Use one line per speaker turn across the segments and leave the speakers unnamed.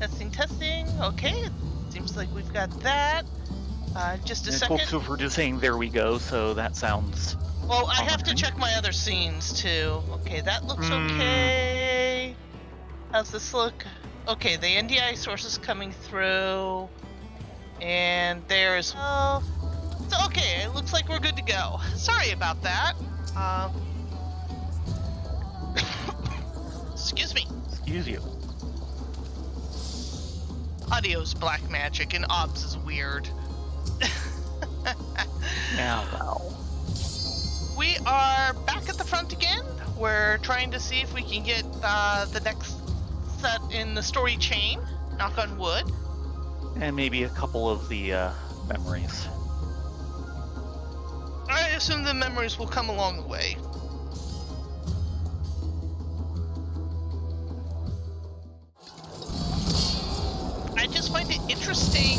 Testing, testing. Okay, it seems like we've got that. Just a
And
second.
folks over just saying there we go, so that sounds...
Well, I have to
promising.
check my other scenes too. Okay, that looks okay. How's this look? Okay, the NDI source is coming through. And there's... Oh, so okay, it looks like we're good to go. Sorry about that. Excuse me.
Excuse you.
Audio's black magic and OBS is weird.
Yeah, well.
We are back at the front again. We're trying to see if we can get the next set in the story chain. Knock on wood.
And maybe a couple of the memories.
I assume the memories will come along the way. I just find it interesting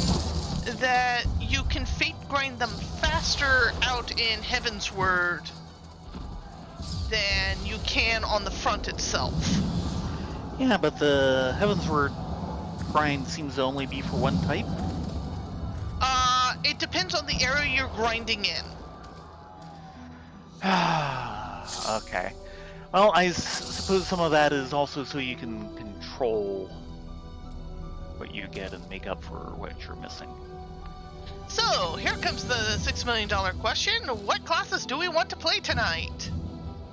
that you can fate grind them faster out in Heavensward than you can on the front itself.
Yeah, but the Heavensward grind seems to only be for one type.
It depends on the area you're grinding in.
Okay. Well, I suppose some of that is also so you can control what you get and make up for what you're missing.
So, here comes the $6 million question. What classes do we want to play tonight?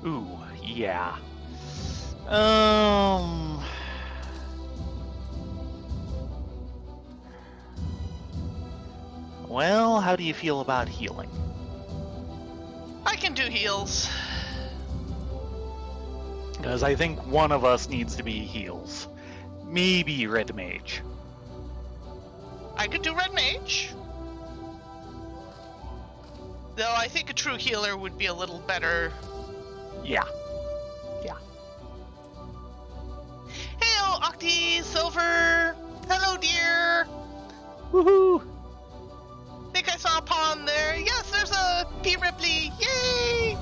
Ooh, yeah. Well, how do you feel about healing?
I can do heals.
Because I think one of us needs to be heals. Maybe Red Mage.
I could do Red Mage. Though I think a true healer would be a little better.
Yeah. Yeah.
Heyo, Octi, Silver. Hello, dear.
Woohoo!
Think I saw a pond there. Yes, there's a P. Ripley. Yay!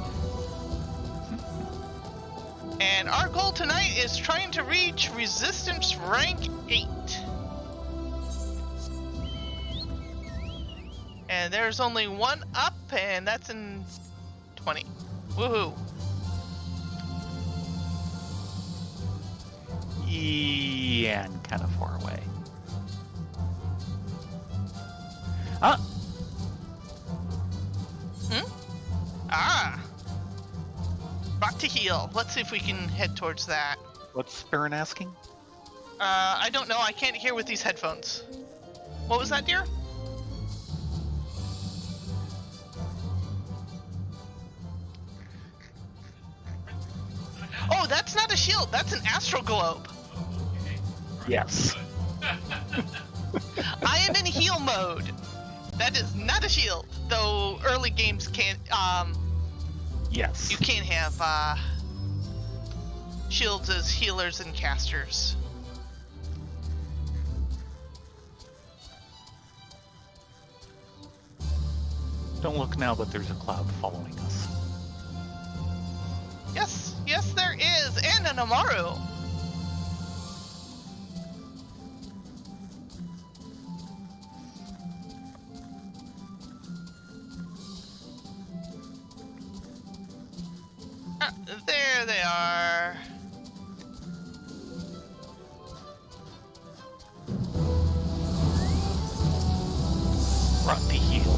And our goal tonight is trying to reach Resistance Rank 8. And there's only one up, and that's in 20. Woohoo!
Yeah, and kind of far away. Ah!
Ah! Rock to heal. Let's see if we can head towards that.
What's Baron asking?
I don't know. I can't hear with these headphones. What was that, dear? Oh, that's not a shield. That's an astral globe.
Yes.
I am in heal mode. That is not a shield. Though early games can't.
Yes.
You can't have shields as healers and casters.
Don't look now, but there's a cloud following us.
Yes, yes, there is, and an Amaru. There they are.
Rock to heal.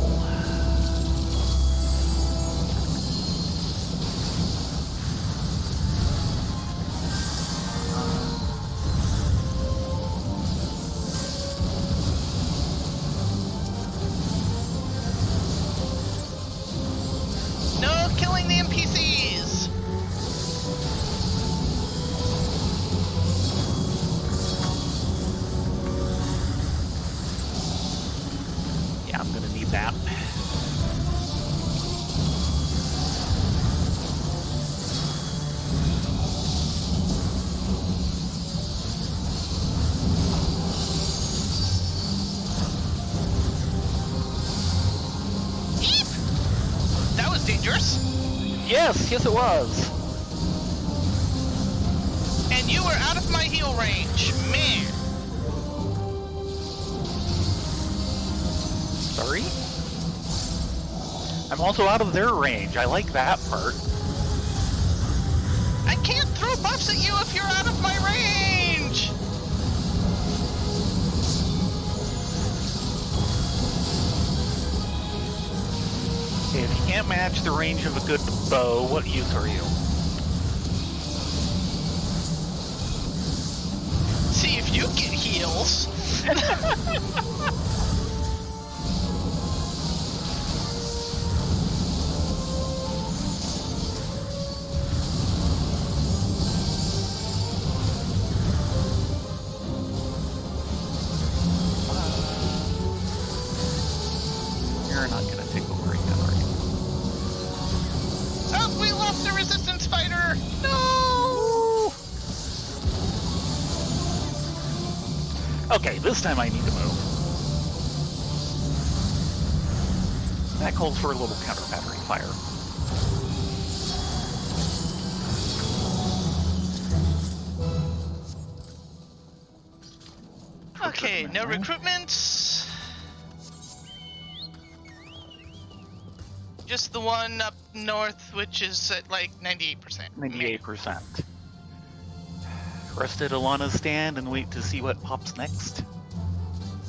No killing the NPCs.
Yeah, I'm gonna need that.
Eep! That was dangerous.
Yes, it was.
And you were out of my heal range. Man.
battery. I'm also out of their range. I like that part.
I can't throw buffs at you if you're out of my range!
Okay, if you can't match the range of a good bow, what use are you?
See if you get heals.
You're not gonna take over again, are you?
Oh, we lost the resistance fighter! No!
Okay, this time I need to move. That calls for a little counter battery fire.
Okay, no recruitments. Just the one up north, which is at like 98%.
98%. Rest at Alana's stand and wait to see what pops next.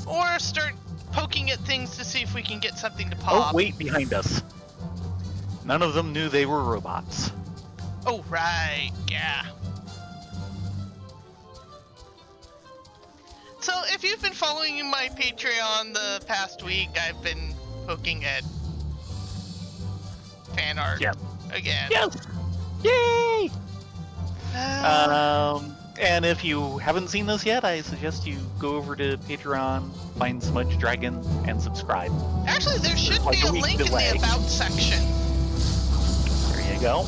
Or start poking at things to see if we can get something to pop.
Oh, wait, behind us. None of them knew they were robots.
Oh, right, yeah. So, if you've been following my Patreon the past week, I've been poking at fan art again.
Yes! Yay! And if you haven't seen this yet, I suggest you go over to Patreon, find Smudge Dragon, and subscribe.
Actually, there should
like
be
a
a
week
link
delay.
in the About section.
There you go.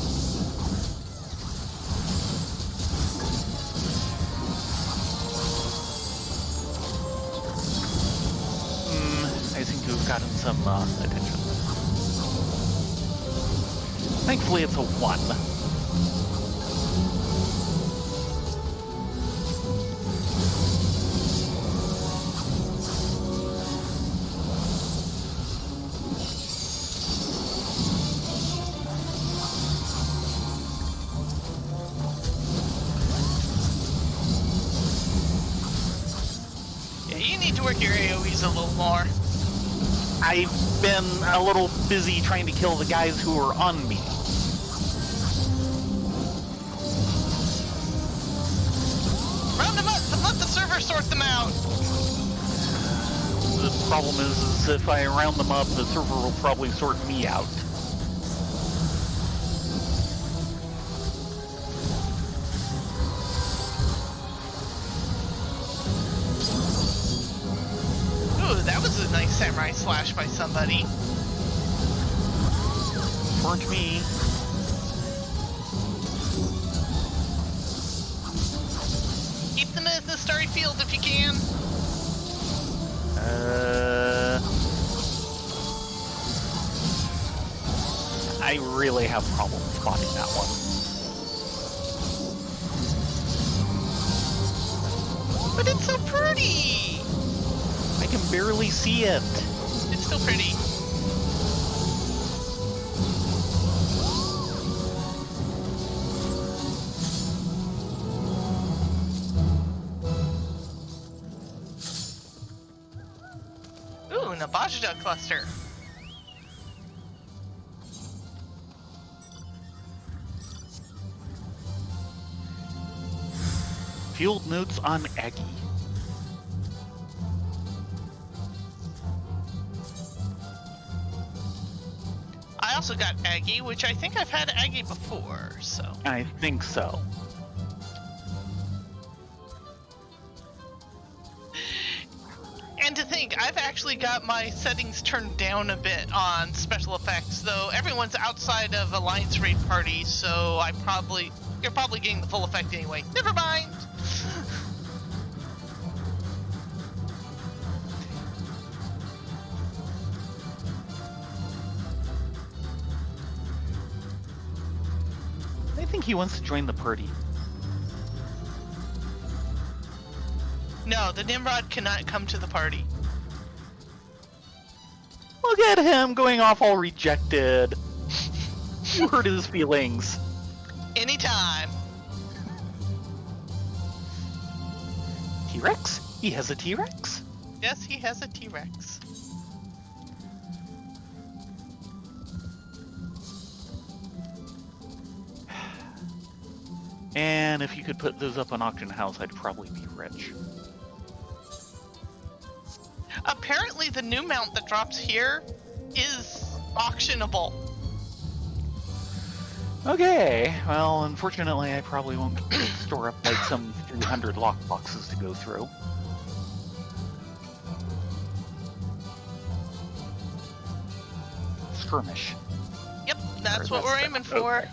I seem to have gotten some attention. Thankfully, it's a 1.
Yeah, you need to work your AoEs a little more.
I've been a little busy trying to kill the guys who are on me.
Round them up and let the server sort them out.
The problem is if I round them up, the server will probably sort me out.
Ooh, that was a nice samurai slash by somebody.
Weren't me.
Keep them in the starry field if you can.
I really have problems spotting that one.
But it's so pretty!
I can barely see it.
It's still pretty. Ooh, an Abajada cluster.
Field notes on Aggie.
I also got Aggie, which I think I've had Aggie before, so.
I think so.
And to think, I've actually got my settings turned down a bit on special effects, though everyone's outside of Alliance Raid Party, so you're probably getting the full effect anyway. Never mind!
I think he wants to join the party.
No, the Nimrod cannot come to the party.
Look at him going off all rejected. You hurt his feelings.
Anytime.
T-Rex? He has a T-Rex?
Yes, he has a T-Rex.
And if you could put those up on auction house, I'd probably be rich.
Apparently the new mount that drops here is auctionable.
Okay, well, unfortunately, I probably won't store up like some 300 lock boxes to go through. Skirmish.
Yep, that's what
that's
we're aiming for.
Okay.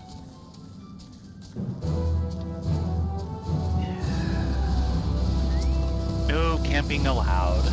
No camping allowed.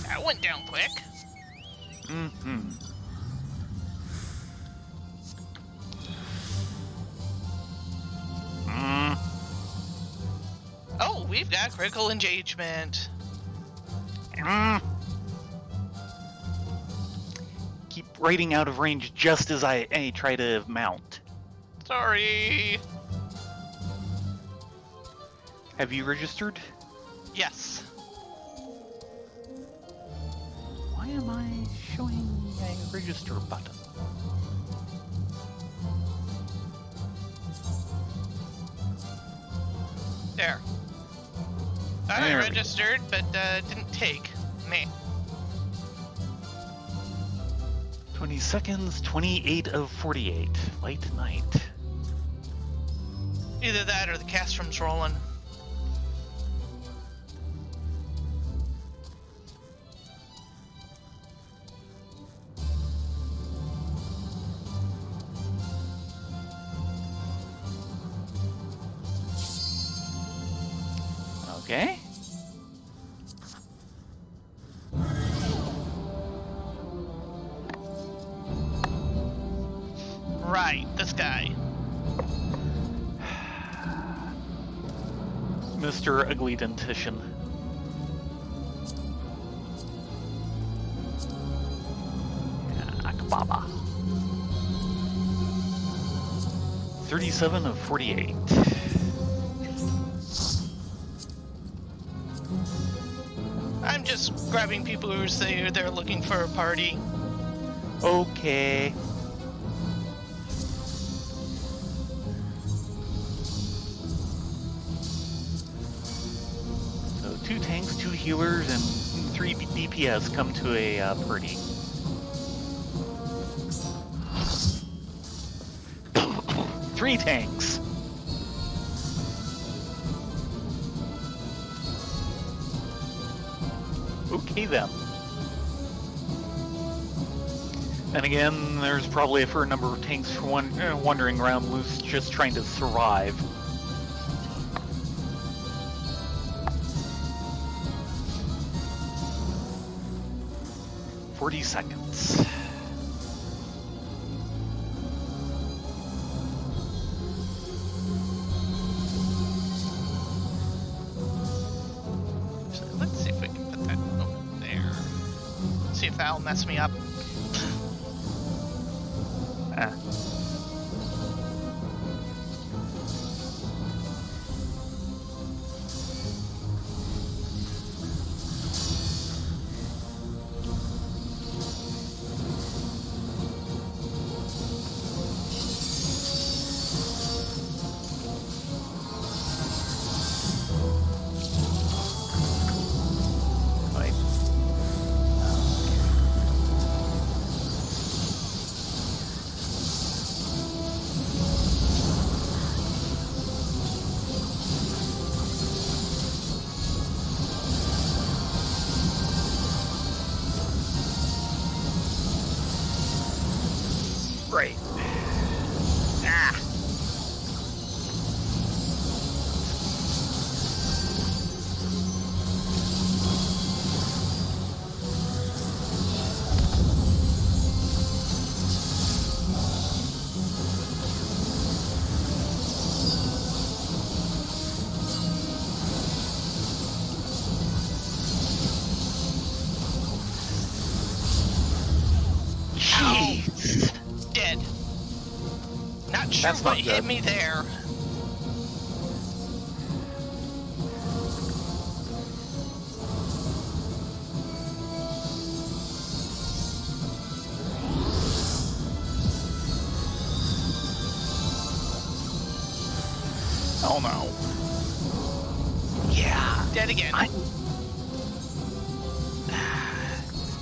That went down quick.
Mm-hmm.
Oh, we've got critical engagement.
Keep raiding out of range just as I try to mount.
Sorry.
Have you registered?
Yes.
Why am I showing a register button?
There. I
There we go.
registered, but didn't take. Meh.
20 seconds, 28 of 48. Light night.
Either that or the castrum's rolling.
Okay.
Right, this guy.
Mr. Ugly Dentition. Yeah, Akbaba. 37 of 48.
I'm just grabbing people who say they're looking for a party.
Okay. So 2 tanks, 2 healers, and 3 DPS come to a party. Three tanks. Okay then. And again, there's probably a fair number of tanks wandering around loose, just trying to survive. "40 seconds.
Actually, let's see if we can put that over there. See if that'll mess me up.
Ah. Right. Great. Ah. Jeez.
Dead. Not sure
That's
what
not
hit
good.
me there.
Oh no. Yeah.
Dead again.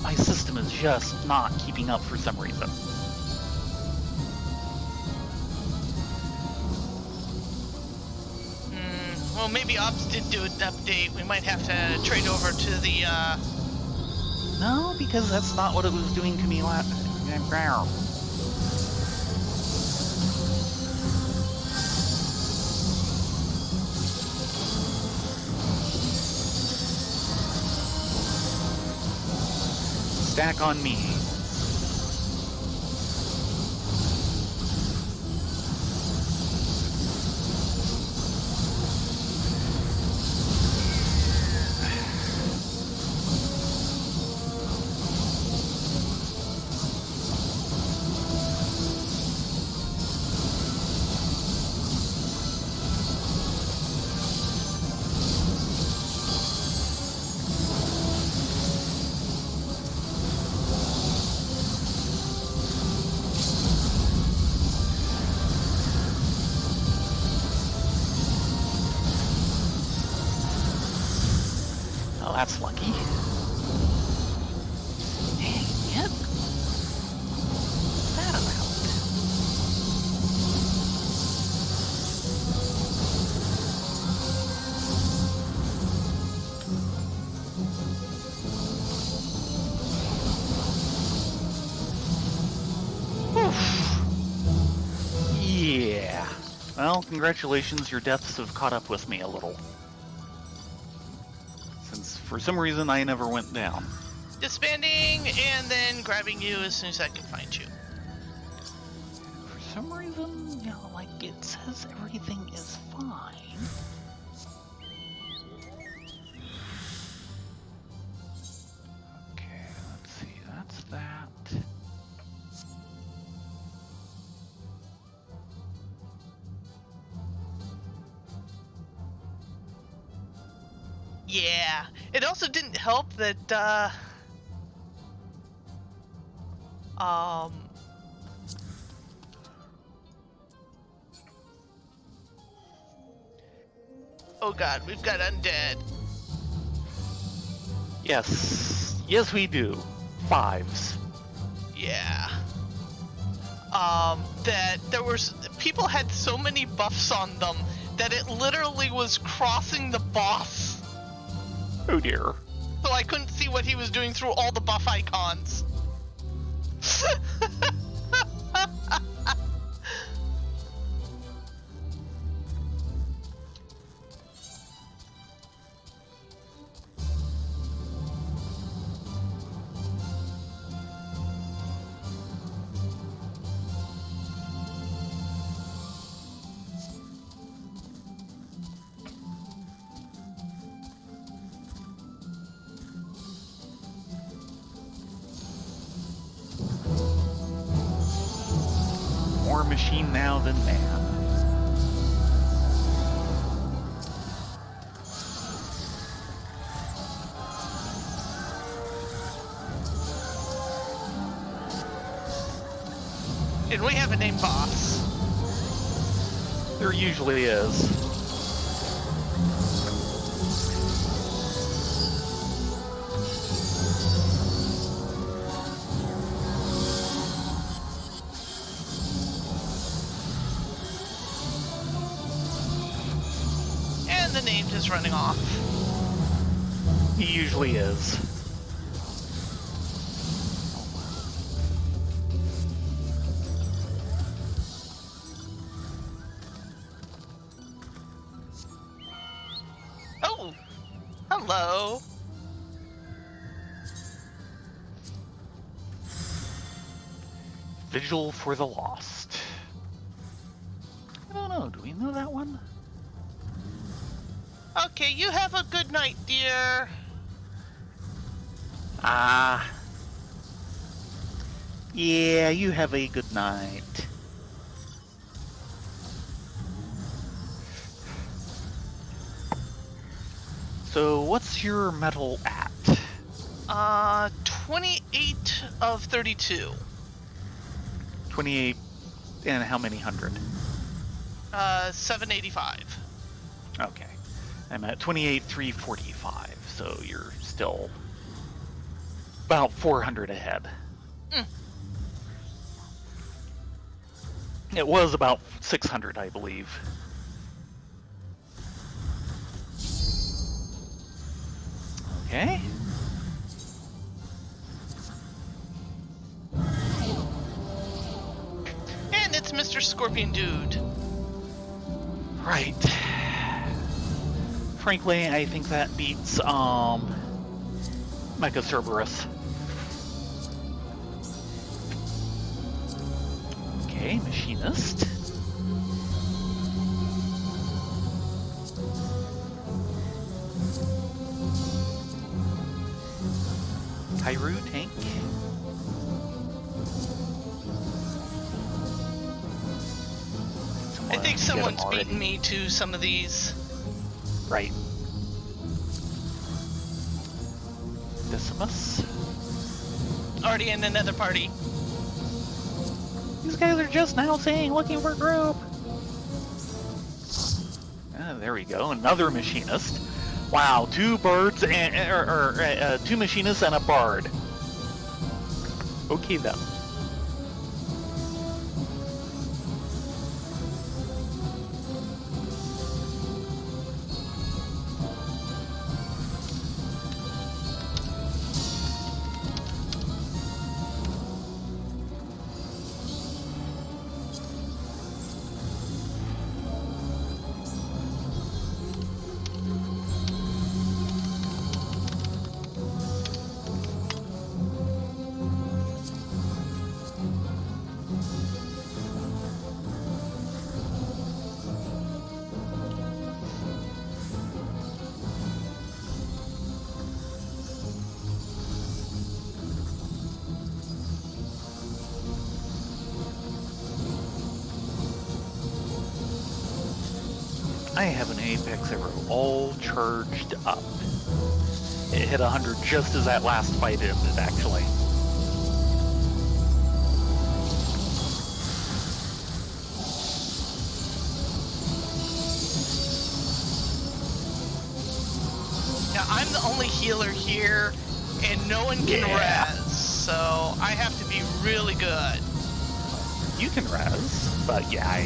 My system is just not keeping up for some reason.
Well, maybe Ops did do an update. We might have to trade over to the,
No, because that's not what it was doing to me last. Stack on me. Oh, that's lucky. Dang it. That about. Yeah. Well, congratulations, your deaths have caught up with me a little. Since for some reason I never went down.
disbanding and then grabbing you as soon as I can find you.
For some reason, you know, like it says everything is fine. Okay, let's see, that's that.
Yeah. It also didn't help that, oh god, we've got undead.
Yes, yes we do. Fives.
Yeah. That there was, people had so many buffs on them that it literally was crossing the boss.
Oh dear.
So I couldn't see what he was doing through all the buff icons.
More machine now than man.
And we have a named boss.
There usually is.
And the name is running off.
He usually is.
Hello.
Vigil for the Lost. I don't know. Do we know that one?
Okay, you have a good night, dear.
Yeah, you have a good night. So, what's your metal at?
28 of 32.
28 and how many hundred?
785.
Okay. I'm at 28,345, so you're still about 400 ahead. It was about 600, I believe. Okay.
And it's Mr. Scorpion Dude.
Right. Frankly, I think that beats Mecha Cerberus. Okay, Machinist. Hyrule Tank.
I think someone's
already.
beaten me to some of these.
Right. Decimus.
Already in another party.
These guys are just now saying looking for group. There we go. Another machinist. Wow, two birds and two machinists and a bard. Okay then. I have an Apex Arrow all charged up. It hit 100 just as that last fight ended, actually.
Now, I'm the only healer here, and no one can res, so I have to be really good.
You can res, but yeah,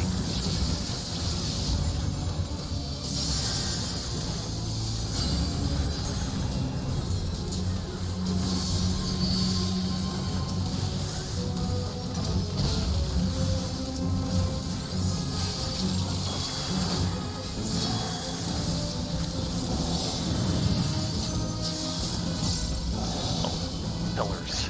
pillars.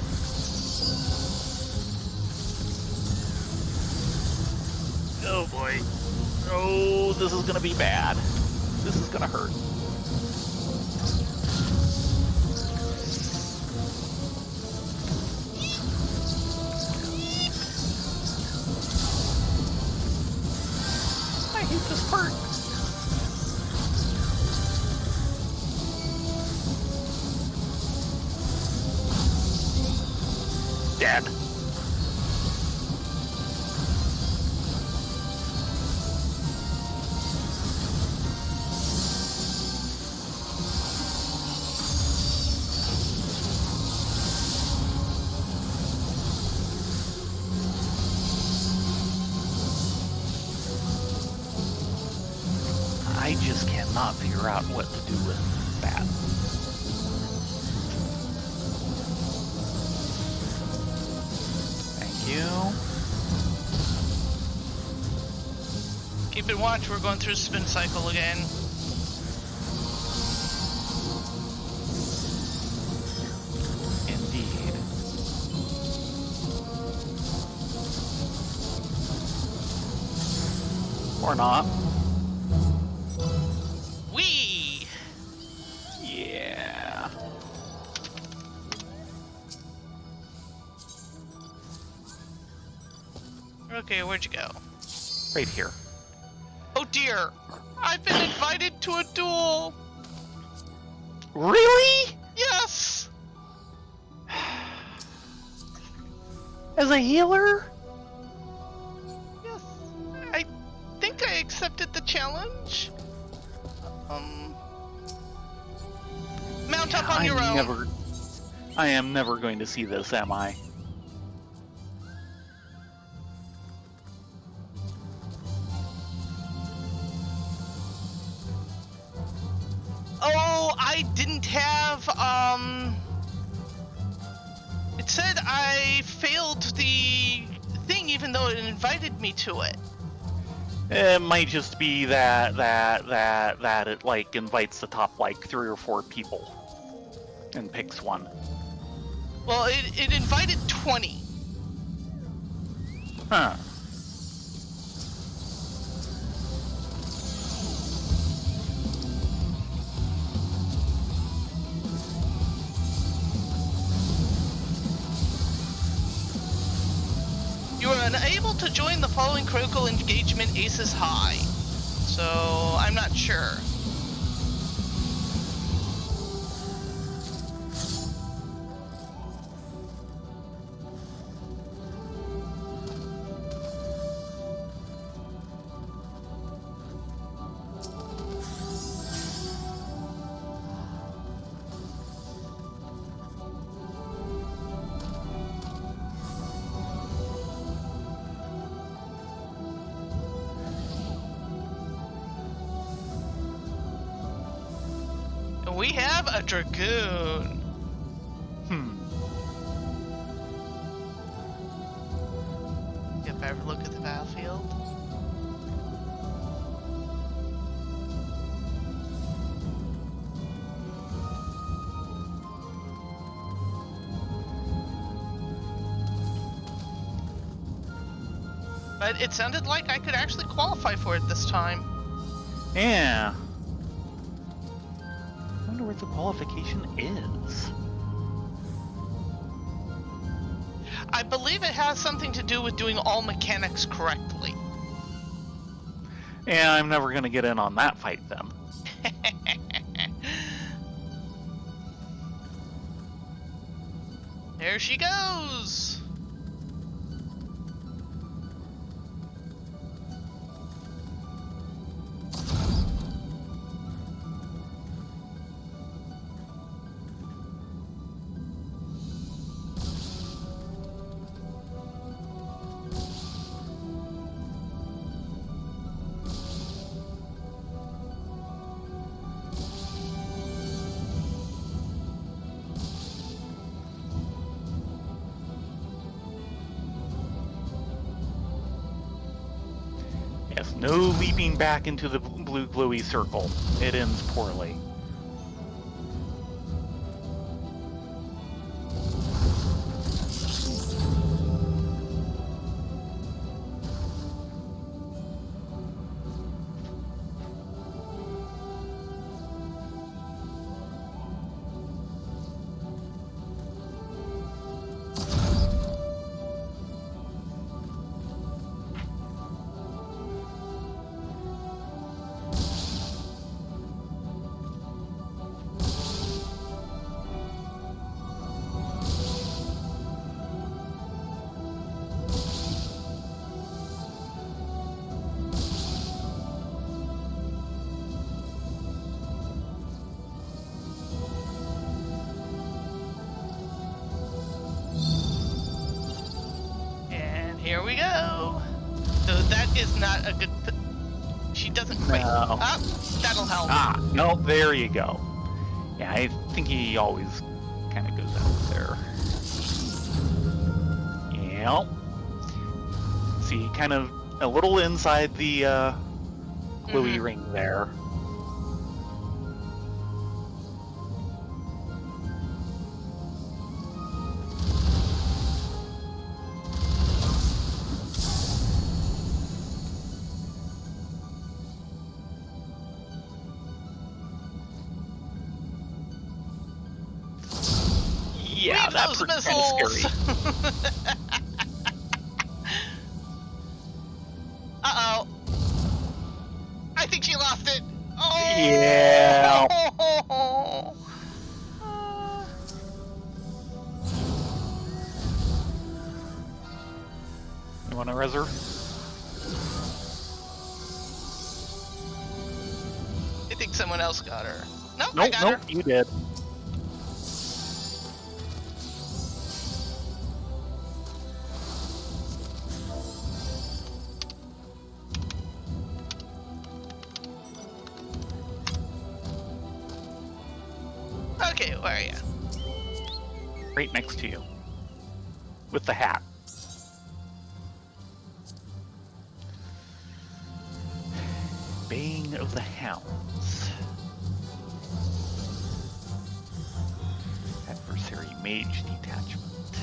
Oh boy. Oh, this is gonna be bad. This is gonna hurt. I hate this part. Dead. I just cannot figure out what to do with that. Thank you.
Keep it watch, we're going through spin cycle again.
Or not.
Wee!
Yeah.
Okay, where'd you go?
Right here.
Oh dear! I've been invited to a duel!
Really?
Yes!
As a healer?
Yes. I think I accepted the challenge. Mount up on your own.
I am never going to see this, am I?
Oh, I didn't have, it said I failed the thing even though it invited me to it.
It might just be that it like invites the top like 3 or 4 people and picks one.
Well, it invited 20.
Huh.
You are unable to join the following critical engagement Aces High. So, I'm not sure. We have a Dragoon. If I ever look at the battlefield. But it sounded like I could actually qualify for it this time.
Yeah. I wonder what the qualification is.
I believe it has something to do with doing all mechanics correctly.
Yeah, I'm never gonna get in on that fight then.
There she goes!
Yes, no leaping back into the blue glowy circle. It ends poorly. And here we go. So that is not a good... She doesn't quite... No.
Ah, that'll help.
Ah, no, there you go. Yeah, I think he always kind of goes out there. Yep. See, kind of a little inside the glowy ring there. that
those
part's kind of
missiles!
scary.
Uh-oh. I think she lost it. Oh!
Yeah. You want to res her?
I think someone else got her. Nope, I
Nope,
got
nope,
her.
you did.
Okay, where are you?
Right next to you. With the hat. Baying of the Hounds. Adversary mage detachment.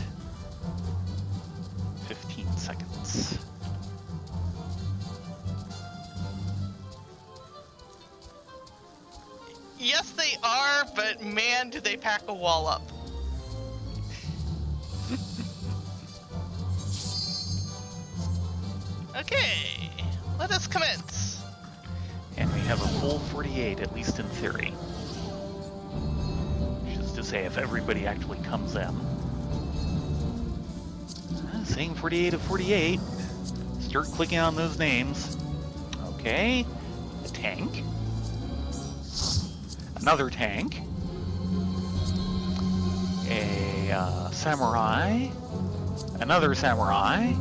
15 seconds.
Yes, they are, but man, do they pack a wall up. Okay, let us commence.
And we have a full 48, at least in theory. Which is to say, if everybody actually comes in. Saying 48 of 48. Start clicking on those names. Okay. A tank. Another tank. A samurai. Another samurai.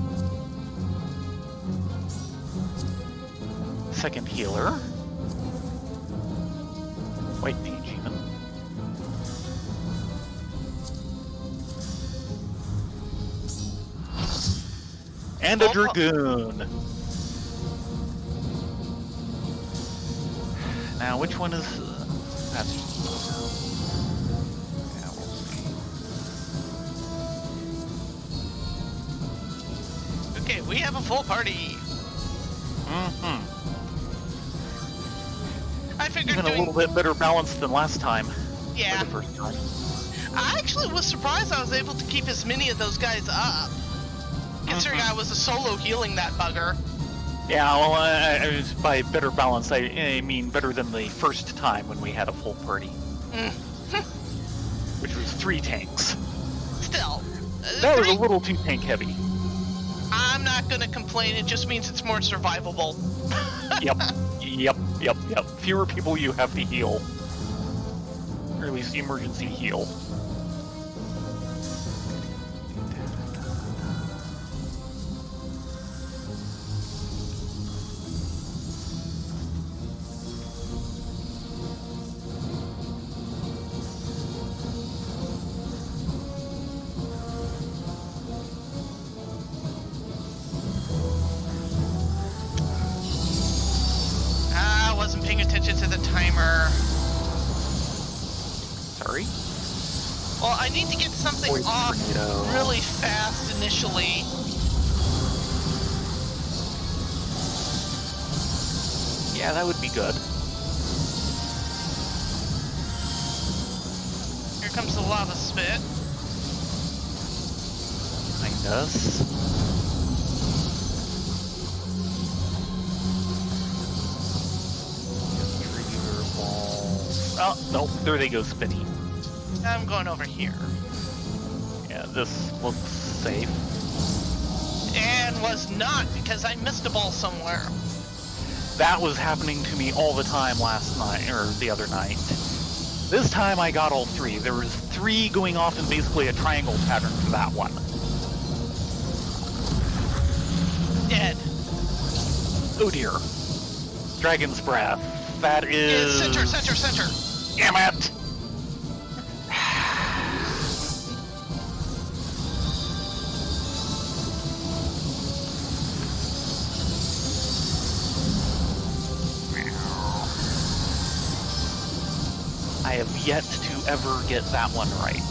Second healer. White mage even. And a dragoon. Now, which one is? That's. Yeah, we'll see.
Okay, we have a full party.
Mm-hmm.
I figured
Even a little bit better balanced than last time.
Yeah.
For the first time.
I actually was surprised I was able to keep as many of those guys up. Considering I was a solo healing that bugger.
Yeah, well, by better balance, I mean better than the first time when we had a full party. Which was 3 tanks.
Still.
That was a little too tank heavy.
I'm not gonna complain, it just means it's more survivable.
Yep. Fewer people you have to heal. Or at least emergency heal.
I wasn't paying attention to the timer.
Sorry?
Well, I need to get something
Poison
off
tornado.
really fast initially.
Yeah, that would be good.
Here comes the lava spit.
Behind us. Trigger balls. Oh, nope, there they go, Spitty.
I'm going over here.
Yeah, this looks safe.
And was not, because I missed a ball somewhere.
That was happening to me all the time last night, or the other night. This time I got all 3. There was 3 going off in basically a triangle pattern for that one.
Dead.
Oh dear. Dragon's Breath. That is...
Center.
Damn it! I have yet to ever get that one right.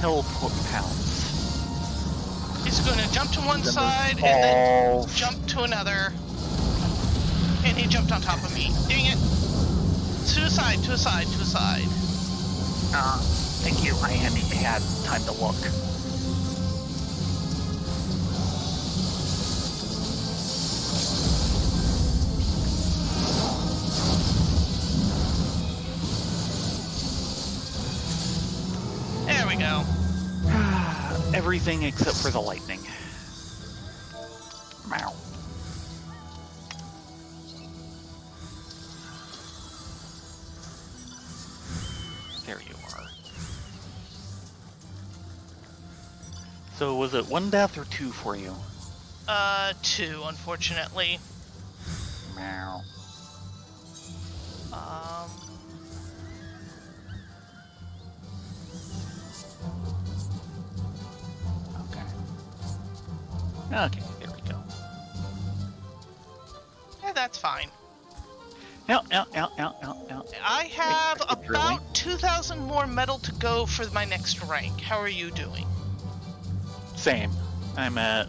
pounce.
He's going to jump to one
Then
side and
there's
then
all-
jump to another. And he jumped on top of me. Dang it. To a side, to a side, to a side.
Thank you. I had time to look.
There we go.
Everything except for the lightning. Meow. There you are. So was it 1 death or 2 for you?
2, unfortunately.
Meow. Okay, there we go.
Yeah, that's fine.
Out.
I have
Keep drilling.
about 2,000 more metal to go for my next rank. How are you doing?
Same. I'm at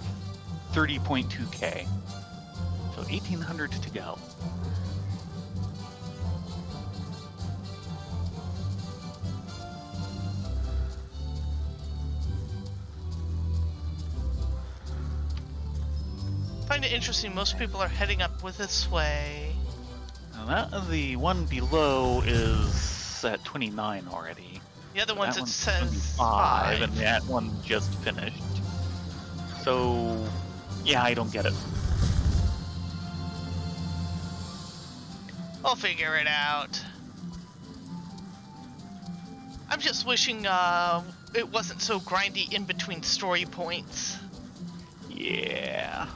30.2k. So 1,800 to go.
I find it interesting, most people are heading up with this way.
Now the one below is at 29 already.
The other ones
That
it
one's
says
25,
5.
and that one just finished. So, yeah, I don't get it.
I'll figure it out. I'm just wishing it wasn't so grindy in between story points.
Yeah.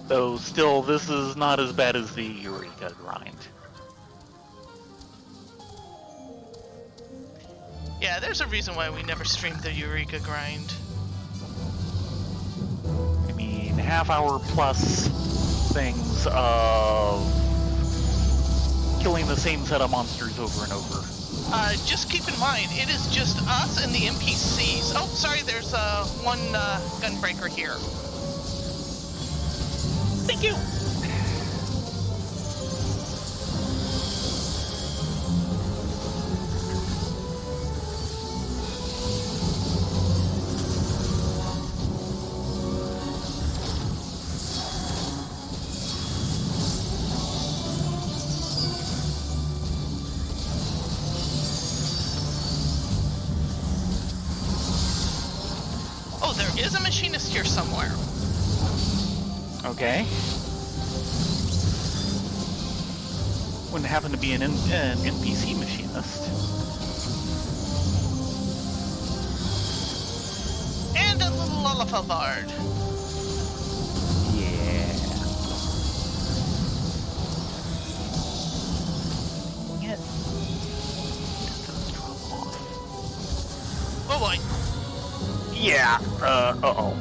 Though still, this is not as bad as the Eureka grind.
Yeah, there's a reason why we never streamed the Eureka grind.
I mean, half-hour plus things of killing the same set of monsters over and over.
Just keep in mind, it is just us and the NPCs. Oh, sorry, there's one gunbreaker here. Thank you! Oh, there is a machinist here somewhere.
Okay. Wouldn't happen to be an NPC machinist.
And a little Lullifavard.
Yeah. Get distance drop off.
Oh boy.
Yeah. Uh-oh.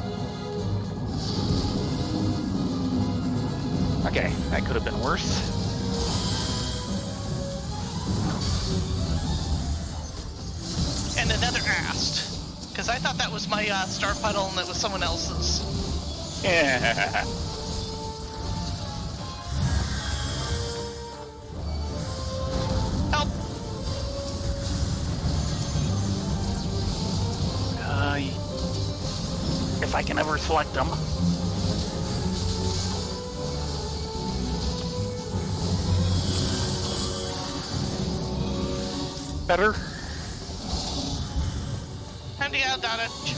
Okay, that could have been worse.
And another Ast. Because I thought that was my star puddle and it was someone else's.
Yeah.
Help!
If I can ever select them. Better?
Time to get out, Dodge.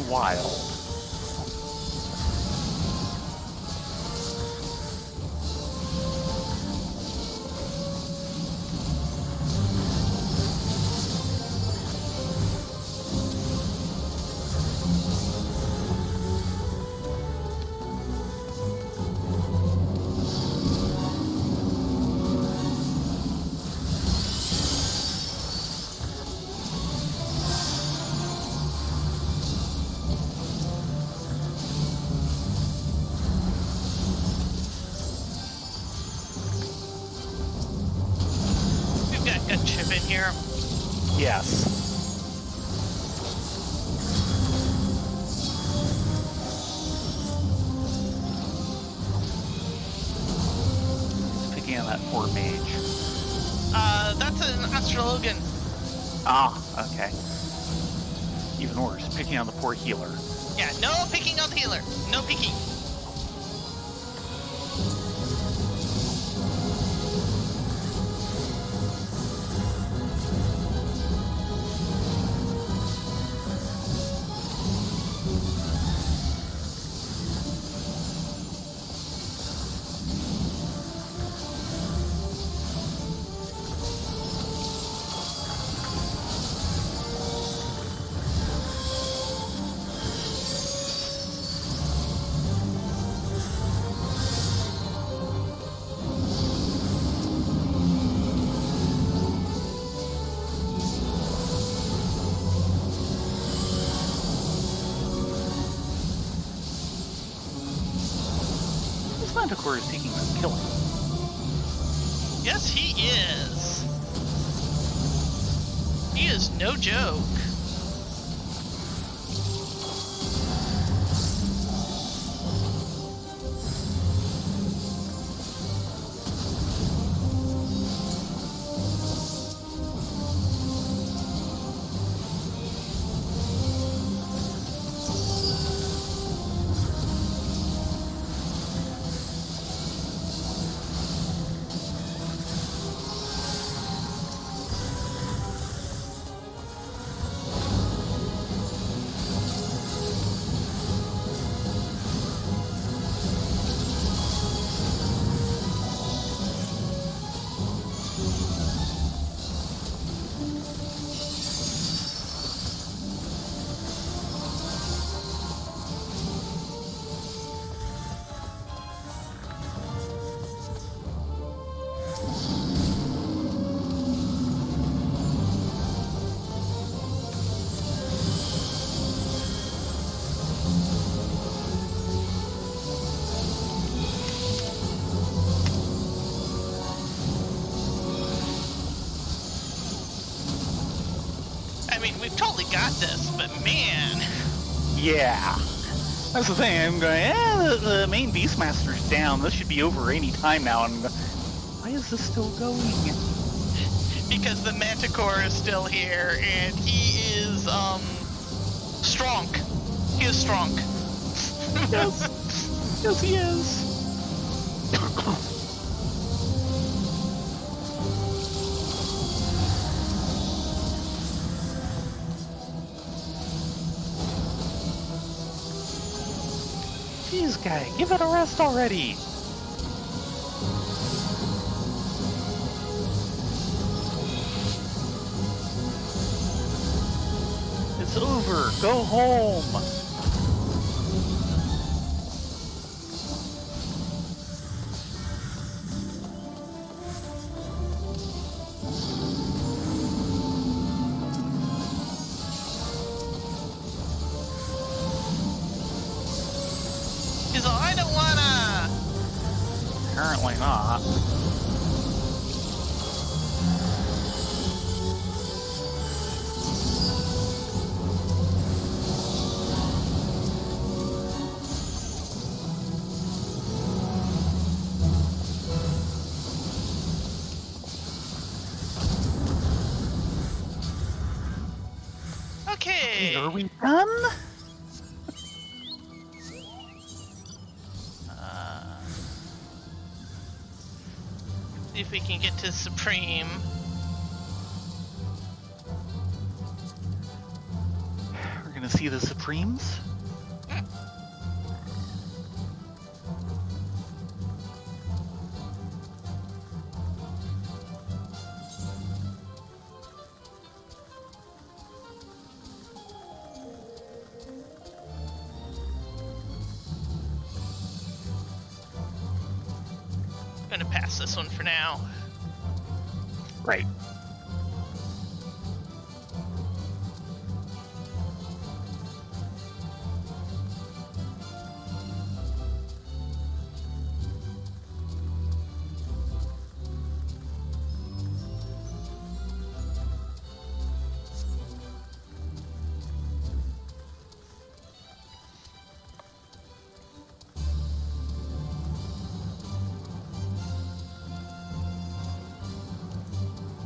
wild.
We've got Gunship in here.
Yes. It's picking on that poor mage.
That's an Astrologan.
Ah, okay. Even worse, picking on the poor healer.
Yeah, no picking on the healer. No picking.
This Manticore is taking some killing.
Yes, he is. He is no joke. I mean, we've totally got this, but man.
Yeah. That's the thing. I'm going, the main Beastmaster's down. This should be over any time now. And I'm going, why is this still going?
Because the Manticore is still here, and he is, strong. He is strong.
Yes. Yes, he is. Jeez, guy, give it a rest already. It's over. Go home.
He's all, I don't wanna.
Apparently not.
Okay.
Are we done?
See if we can get to Supreme.
We're gonna to see the Supremes?
I'm gonna pass this one for now.
Right.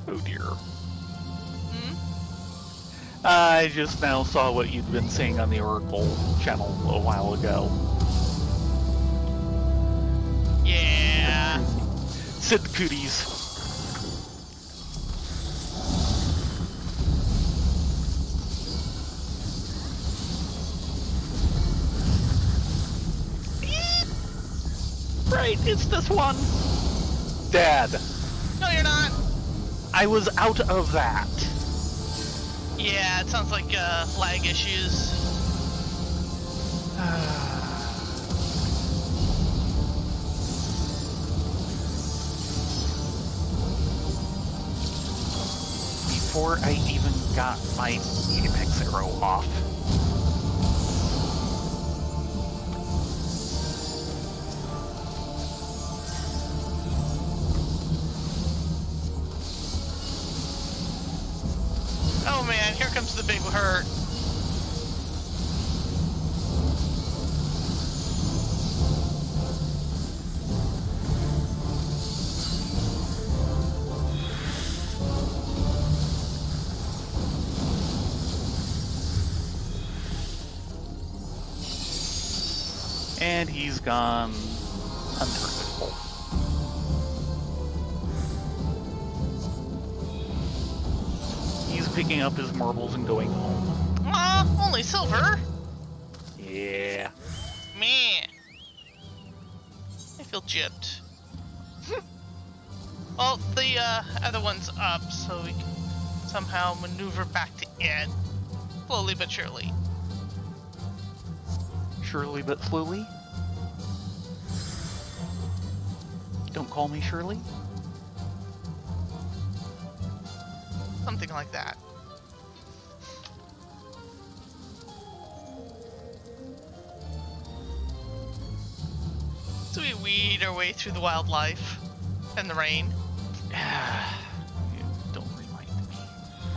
Oh dear.
Hmm?
I just now saw what you'd been saying on the Oracle channel a while ago.
Yeah.
Sid Cooties. Right, it's this one. Dad,
No, you're not.
I was out of that.
Yeah, it sounds like lag issues.
Before I even got my Apex arrow off.
Oh man, here comes the big hurt.
And he's gone untargetable. He's picking up his marbles and going home.
Aw, only silver.
Yeah.
Man. I feel gypped. Well, the other one's up, so we can somehow maneuver back to it. Slowly but surely.
Surely but slowly. Don't call me Shirley.
Something like that. So we weed our way through the wildlife and the rain.
Don't remind me.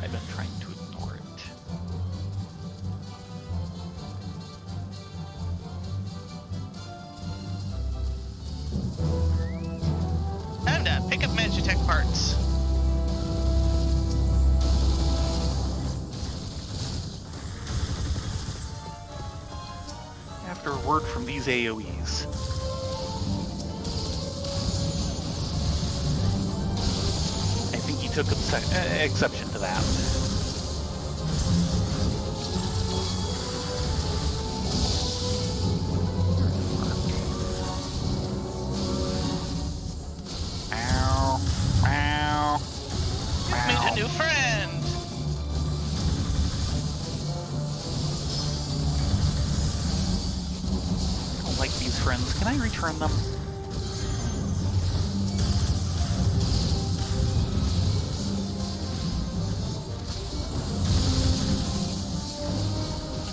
I've been trying to ignore it.
Time to pick up Magitech parts.
After a word from these AoEs. I think he took exception to that. Ow. Ow.
You've made a new friend.
I don't like these friends. Can I return them?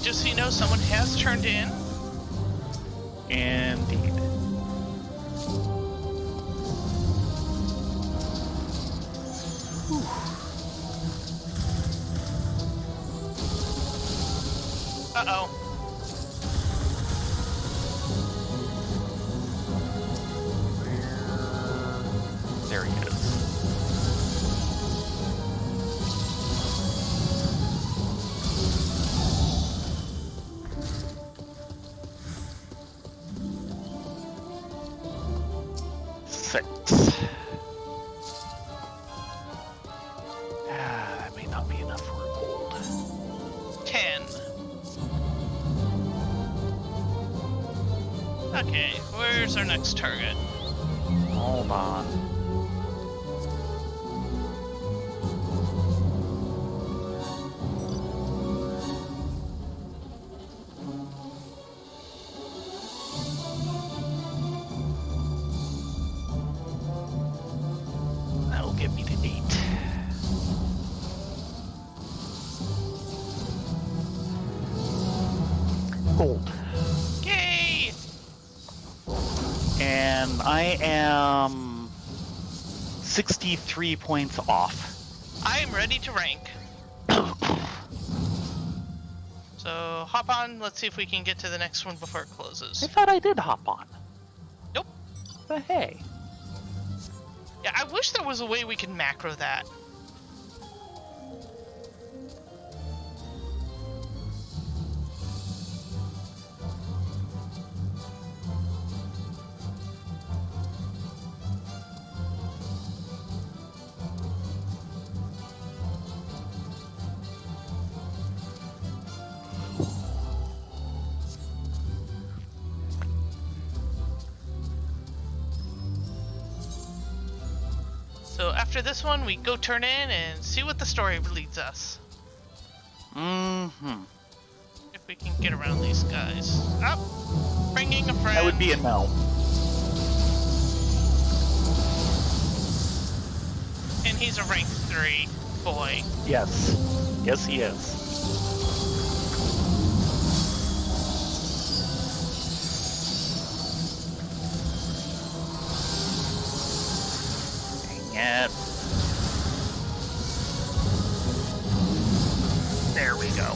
Just so you know, someone has turned in.
Indeed.
Uh-oh.
There he is. Six. That may not be enough for a gold.
10. Okay, where's our next target?
Hold on. That'll get me to 8. Gold.
Yay!
And I am 63 points off.
I am ready to rank. So hop on, let's see if we can get to the next one before it closes.
I thought I did hop on.
Nope.
But hey.
Yeah, I wish there was a way we could macro that. So after this one, we go turn in and see what the story leads us.
Mm-hmm.
If we can get around these guys. Oh, bringing a friend.
That would be a no.
And he's a rank 3 boy.
Yes. Yes, he is. Dang it. There we go.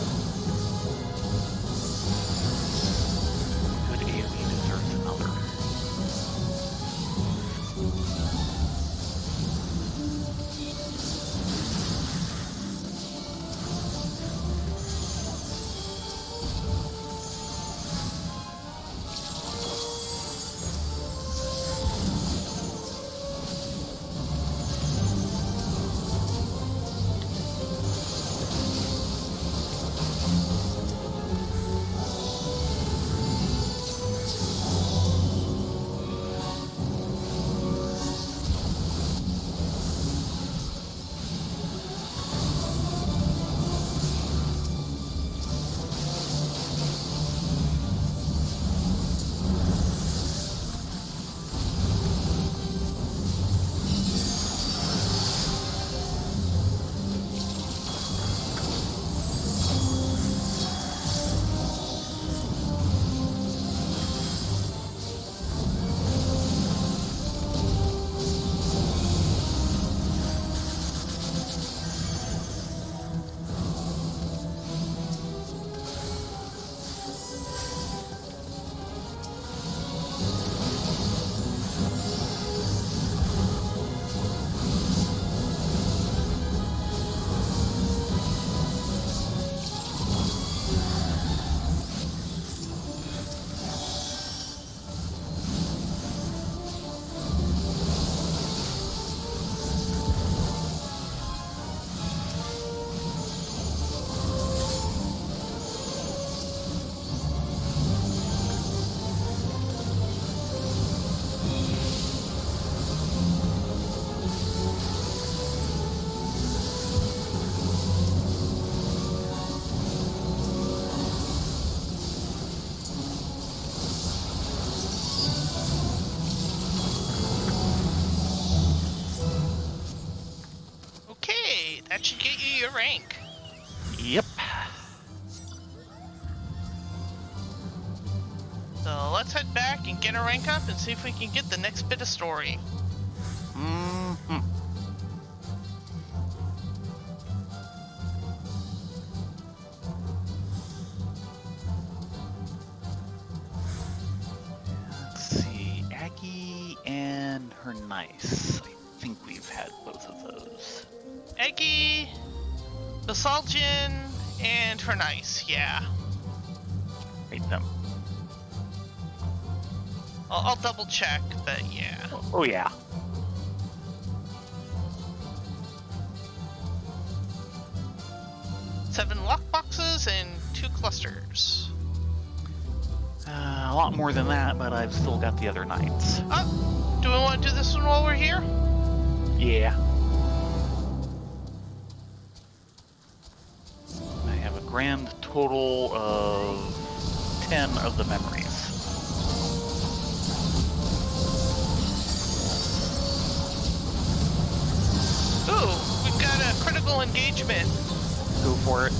Good AoE deserves another. Okay, that should get you your rank. Yep.
So let's head back and get our rank up and see if we can get the next bit of story.
Mm-hmm. Let's see. Aggie and her nice. I think we've had both of those.
Eggy, Basalgian, and her nice, yeah.
Rate them.
I'll double check, but yeah.
Oh yeah. Seven
7 lockboxes and 2 clusters.
I'll lot more than that, but I've still got the other knights.
Oh, do we want to do this one while we're here?
Yeah. I have a grand total of 10 of the memories.
Ooh, we've got a critical engagement.
Go for it.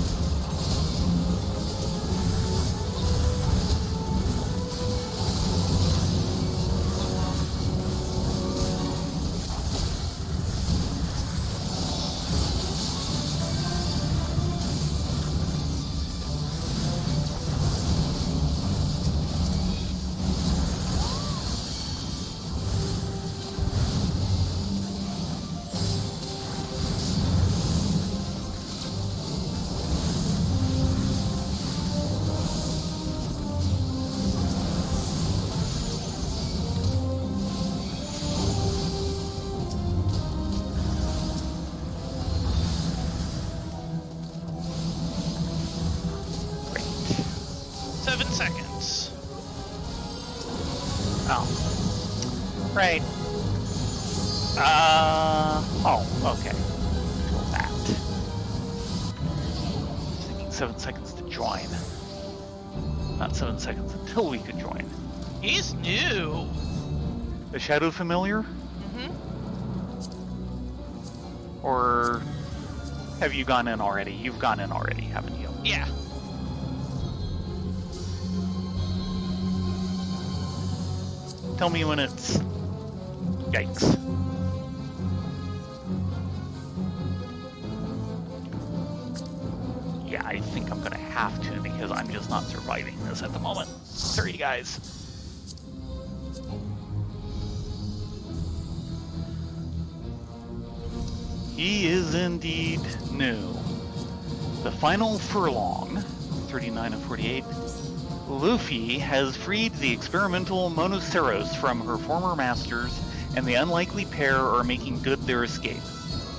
Right. Oh, okay. Control that. Just thinking 7 seconds to join. Not 7 seconds until we could join.
He's new.
The Shadow Familiar?
Mm-hmm.
Or have you gone in already? You've gone in already, haven't you?
Yeah.
Tell me when it's... Yikes. Yeah, I think I'm gonna have to because I'm just not surviving this at the moment. Sorry, guys. He is indeed new. The final furlong, 39 of 48. Luffy has freed the experimental Monoceros from her former masters, and the unlikely pair are making good their escape.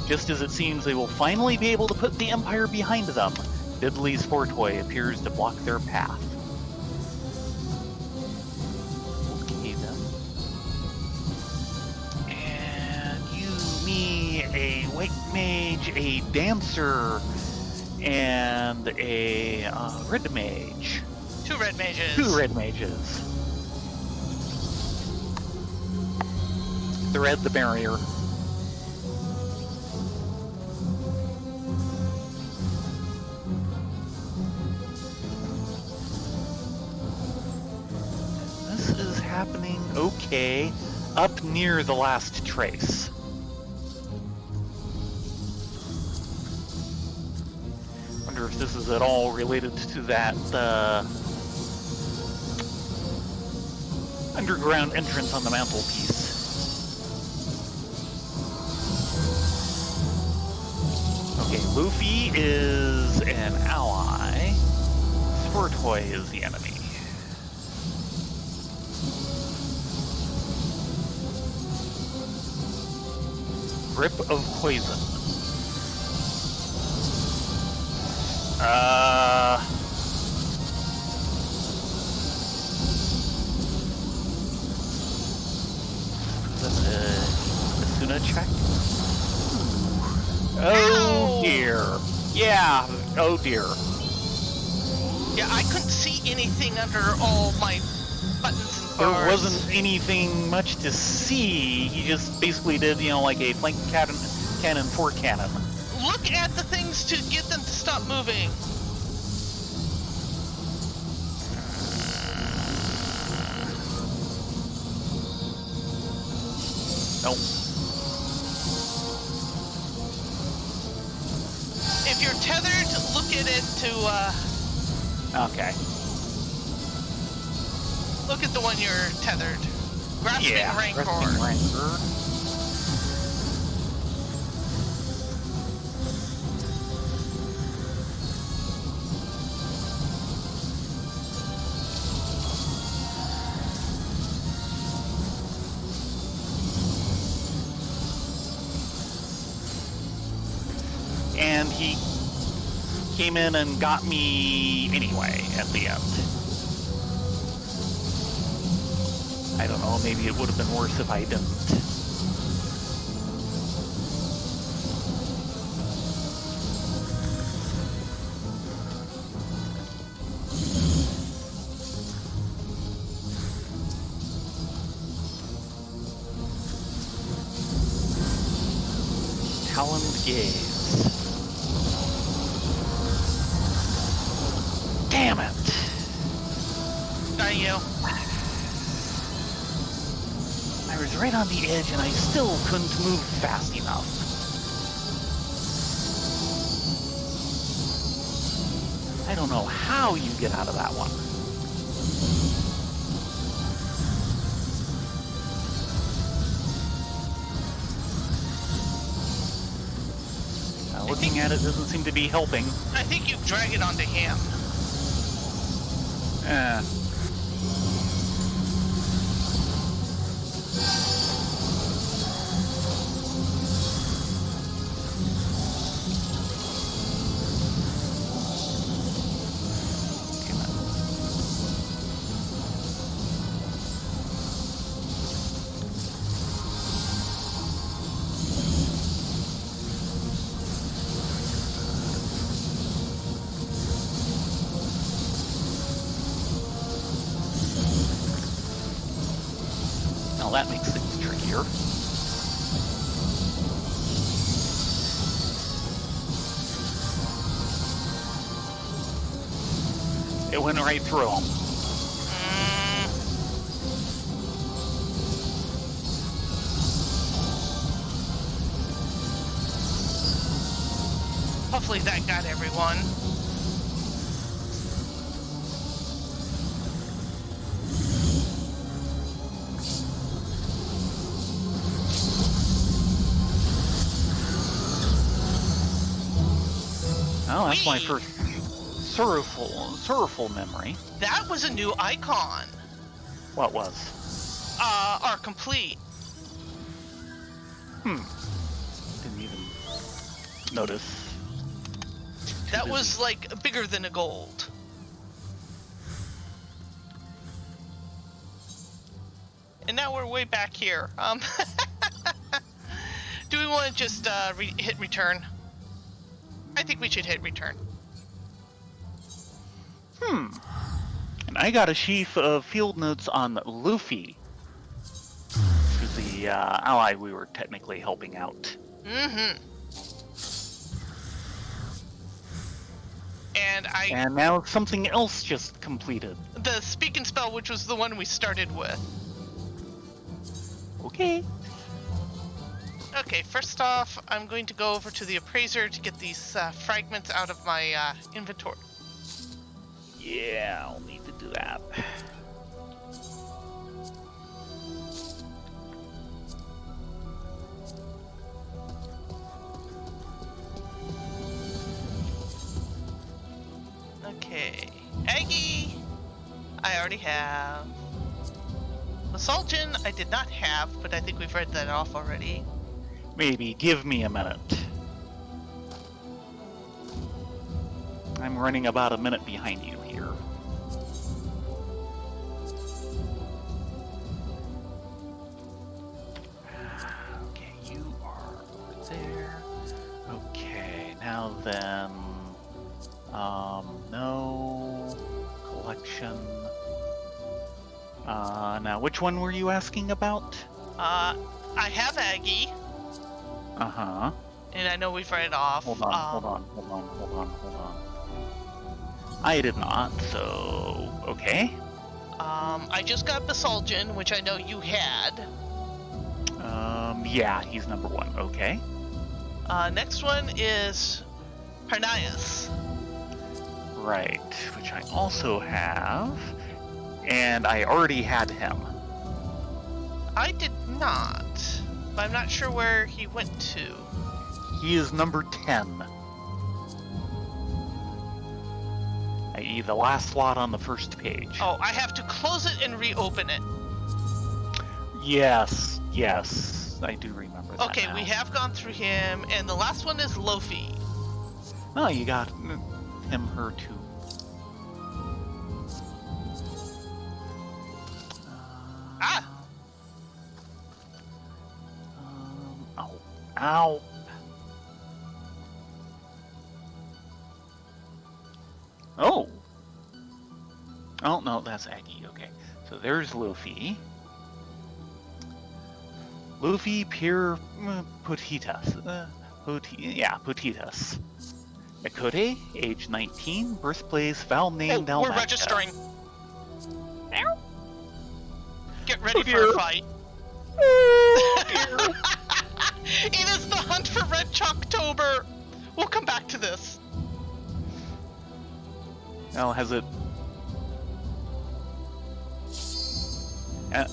Just as it seems they will finally be able to put the Empire behind them, Diddley's Fortoy appears to block their path. Okay then. And you, me, a white mage, a dancer, and a red mage.
2 red mages.
2 red mages. The red, the barrier. This is happening okay up near the last trace. Wonder if this is at all related to that underground entrance on the mantelpiece. Okay, Luffy is an ally. Sportoy is the enemy. Grip of poison. Asuna check? Oh dear. Yeah, oh dear.
Yeah, I couldn't see anything under all my buttons and bars.
There wasn't anything much to see. He just basically did, you know, like a flank cannon for cannon.
Look at the things to get them to stop moving.
Nope.
If you're tethered, look at it to,
Okay.
look at the one you're tethered. Grasping Rancor.
Grasping Rancor. And he came in and got me anyway at the end. I don't know, maybe it would have been worse if I didn't. Taloned Gaze. Damn it!
Not you.
I was right on the edge and I still couldn't move fast enough. I don't know how you get out of that one. Looking at it doesn't seem to be helping.
I think you drag it onto him.
Now that makes things trickier. It went right through him.
Hopefully that got everyone.
Oh, that's my first sorrowful memory.
That was a new icon.
What was?
Are complete.
Didn't even notice.
That was like bigger than a gold. And now we're way back here. Do we want to just hit return? I think we should hit return.
And I got a sheaf of field notes on Luffy, who's the ally we were technically helping out. And now something else just completed.
The speak and spell, which was the one we started with.
Okay.
Okay, first off, I'm going to go over to the appraiser to get these fragments out of my inventory.
Yeah, I'll need to do that.
Okay, Aggie, I already have. Basalgin, I did not have, but I think we've read that off already.
Maybe, give me a minute. I'm running about a minute behind you here. Okay, you are over there. Okay, now then, no collection. Now which one were you asking about?
I have Aggie.
Uh-huh.
And I know we've read it off.
Hold on. I did not, so okay.
I just got Basalgin, which I know you had.
Yeah, he's number 1, okay.
Next one is Parnias.
Right, which I also have, and I already had him.
I did not, but I'm not sure where he went to.
He is number 10. I.e. the last slot on the first page.
Oh, I have to close it and reopen it.
Yes, I do remember that.
Okay,
now.
we have gone through him, and the last one is Lofi.
Oh, you got him, her too.
Ah!
Ow. Ow. Oh. Oh, no, that's Aggie. Okay. So there's Luffy. Luffy Pure Potitas. Potitas. Akode, age 19, birthplace, Val name,
Oh, we're
Dalmatia.
registering.
Ow.
Get ready
Oh,
for
dear.
a fight.
Oh, dear.
It is the hunt for Red Chalktober. We'll come back to this.
Now, has it...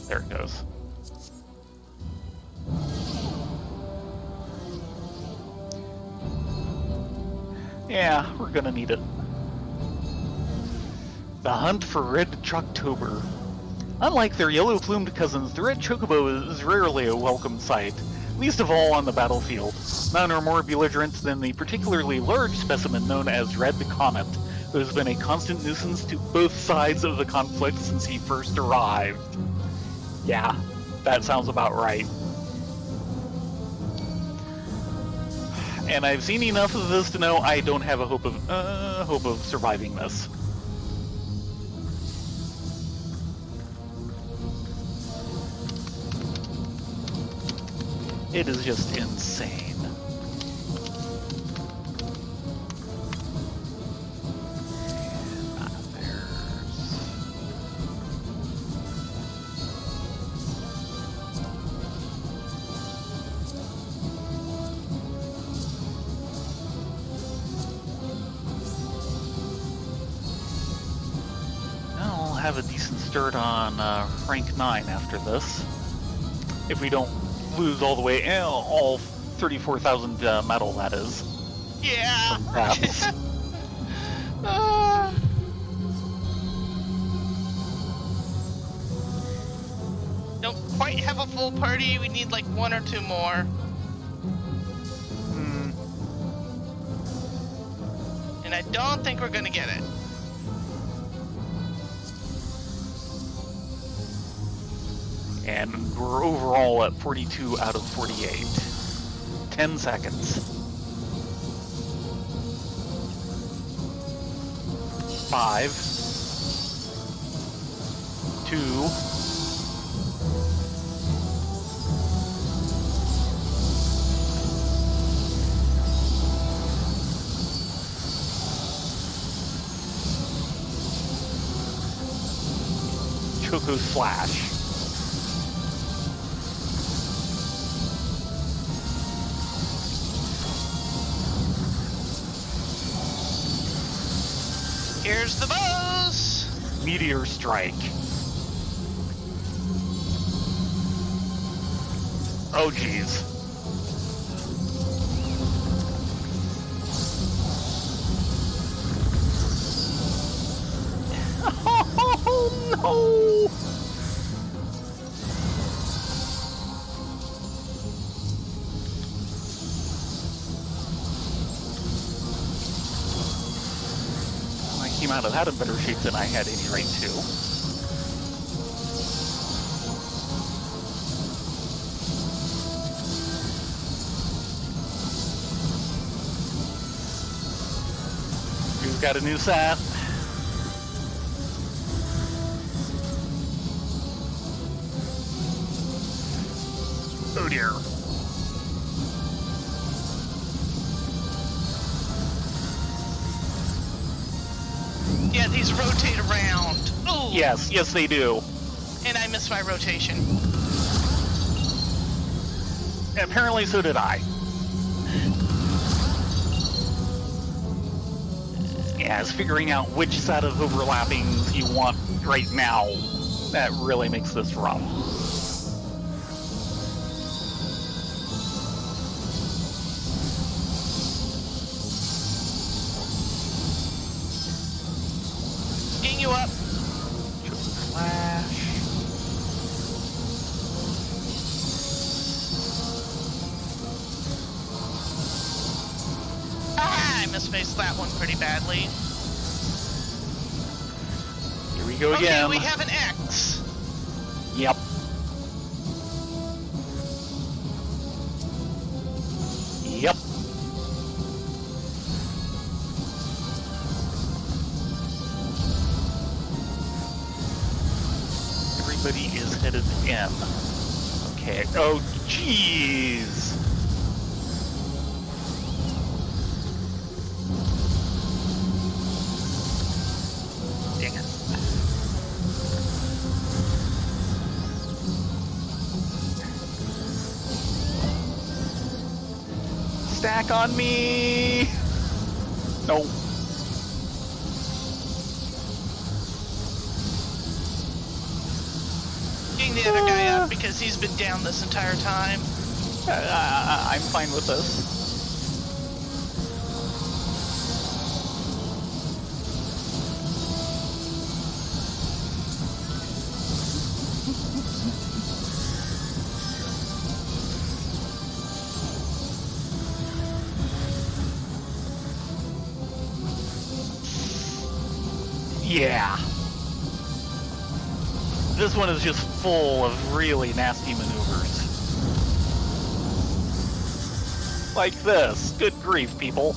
there it goes. Yeah, we're gonna need it. The hunt for Red Chalktober. Unlike their yellow-plumed cousins, the Red Chocobo is rarely a welcome sight, least of all on the battlefield. None are more belligerent than the particularly large specimen known as Red Comet, who has been a constant nuisance to both sides of the conflict since he first arrived. Yeah, that sounds about right. And I've seen enough of this to know I don't have a hope of surviving this. It is just insane. I'll have a decent start on rank 9 after this. If we don't lose all the way, all 34,000 metal, that is.
Yeah.
Perhaps.
Don't quite have a full party. We need like 1 or 2 more. And I don't think we're gonna get it.
And we're overall at 42 out of 48. 10 seconds. 5, 2, Choco Slash.
Here's the boss!
Meteor Strike. Oh, jeez. Oh, no! I came out of that in better shape than I had any right to. We've got a new set. Oh dear.
Yeah, these rotate around. Ooh!
Yes, yes they do.
And I missed my rotation.
Apparently so did I. Yes, figuring out which set of overlappings you want right now, that really makes this rough.
Getting you up.
Flash.
Ah, I misspaced that one pretty badly.
Here we go again.
Okay, we have an X.
Yep. Yep. Everybody is headed in. Okay. Oh, jeez. Dang it. Stack on me! No.
Getting the other guy up because he's been down this entire time.
I'm fine with this. Yeah. This one is just full of really nasty maneuvers. Like this. Good grief, people.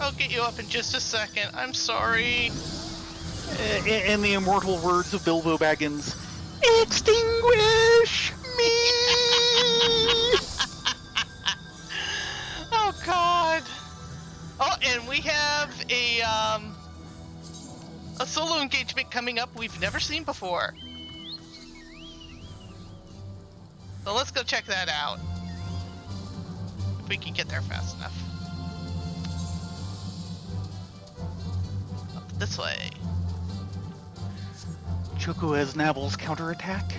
I'll get you up in just a second. I'm sorry.
In the immortal words of Bilbo Baggins, extinguish me!
Oh God. Oh, and we have a solo engagement coming up we've never seen before. So let's go check that out. If we can get there fast enough. Up this way.
Choco has Nabal's counterattack.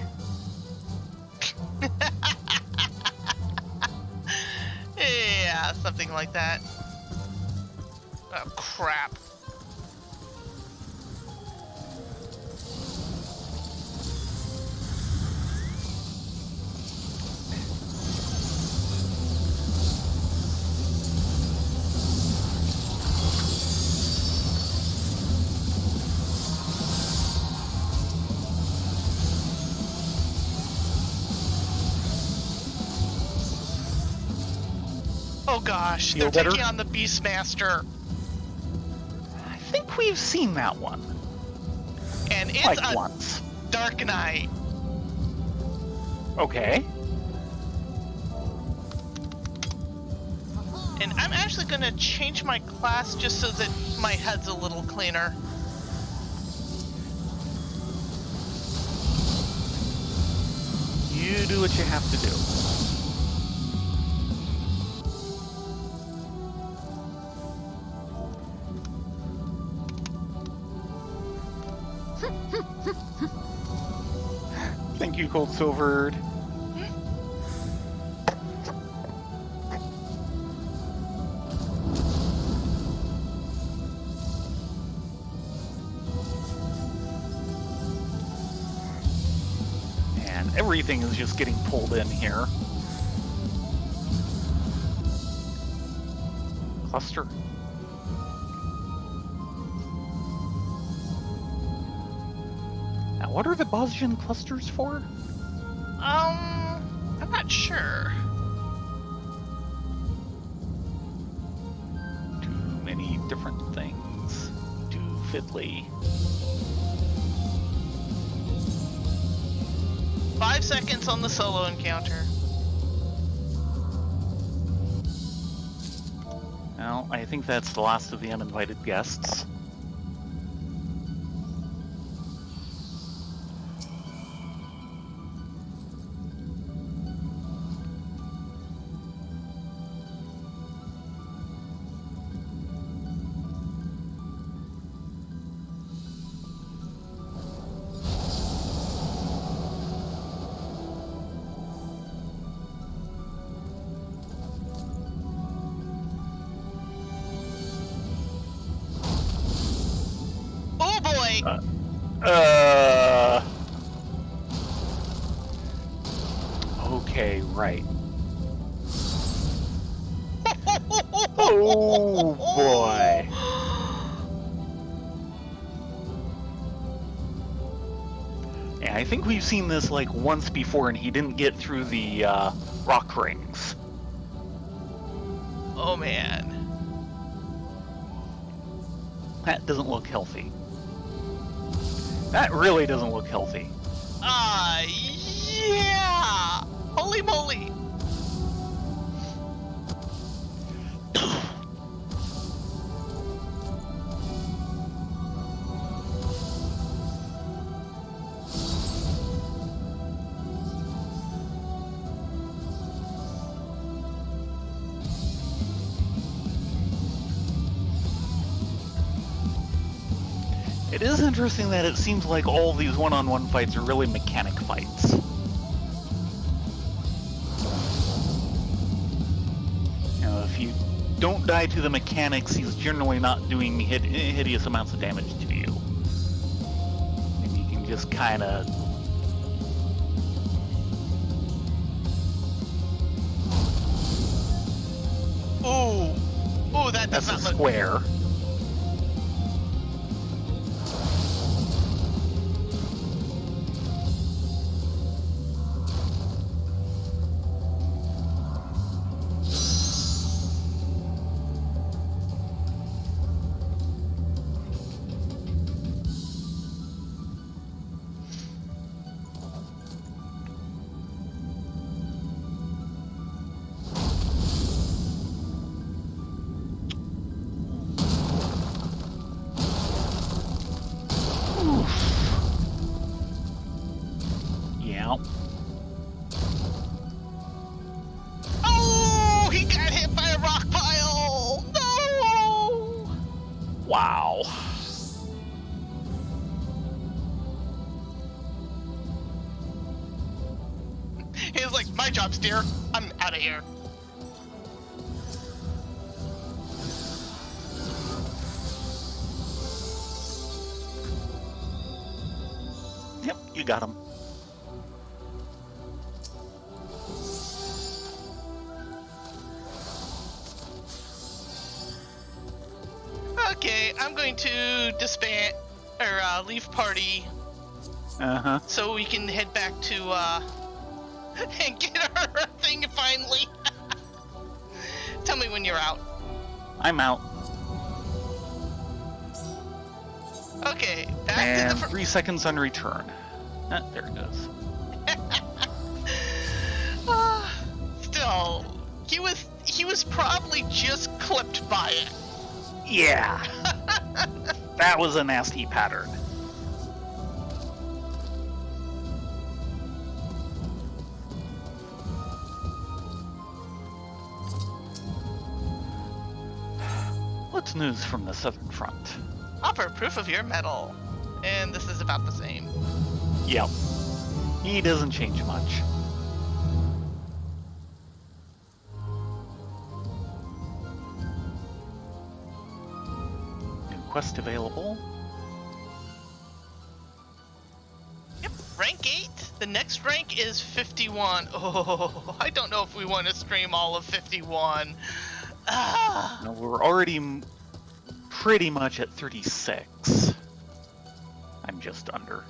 Yeah, something like that. Oh, crap. Oh gosh,
Feel
they're
better?
taking on the Beastmaster.
I think we've seen that one.
And it's
Like
a
once.
Dark Knight.
Okay.
And I'm actually going to change my class just so that my head's a little cleaner.
You do what you have to do. Thank you, Cold Silvered. And everything is just getting pulled in here. Cluster. Now, what are the Bosjan clusters for?
I'm not sure.
Too many different things. Too fiddly.
5 seconds on the solo encounter.
Well, I think that's the last of the uninvited guests.
Oh boy!
Okay, right. Oh boy. Yeah, I think we've seen this like once before, and he didn't get through the rock rings.
Oh man.
That doesn't look healthy. That really doesn't look healthy.
Yeah! Holy moly!
It is interesting that it seems like all these one-on-one fights are really mechanic fights. You know, if you don't die to the mechanics, he's generally not doing hideous amounts of damage to you. And you can just kind of...
Ooh! Ooh, that does
That's
not
a
look...
square. Yeah.
Oh! He got hit by a rock pile! No!
Wow.
He was like, my job's dear. I'm out of here.
Yep, you got him.
Okay, I'm going to disband or leave party
Uh-huh.
so we can head back to and get our thing finally. Tell me when you're out.
I'm out.
Okay, back
And
to the
3 seconds on return. There it goes.
Still, he was probably just clipped by it.
Yeah. That was a nasty pattern. What's news from the Southern Front?
Offer proof of your metal. And this is about the same.
Yep. He doesn't change much. New quest available.
Yep, rank 8. The next rank is 51. Oh, I don't know if we want to stream all of 51. Ah.
Now, we're already pretty much at 36. I'm just under.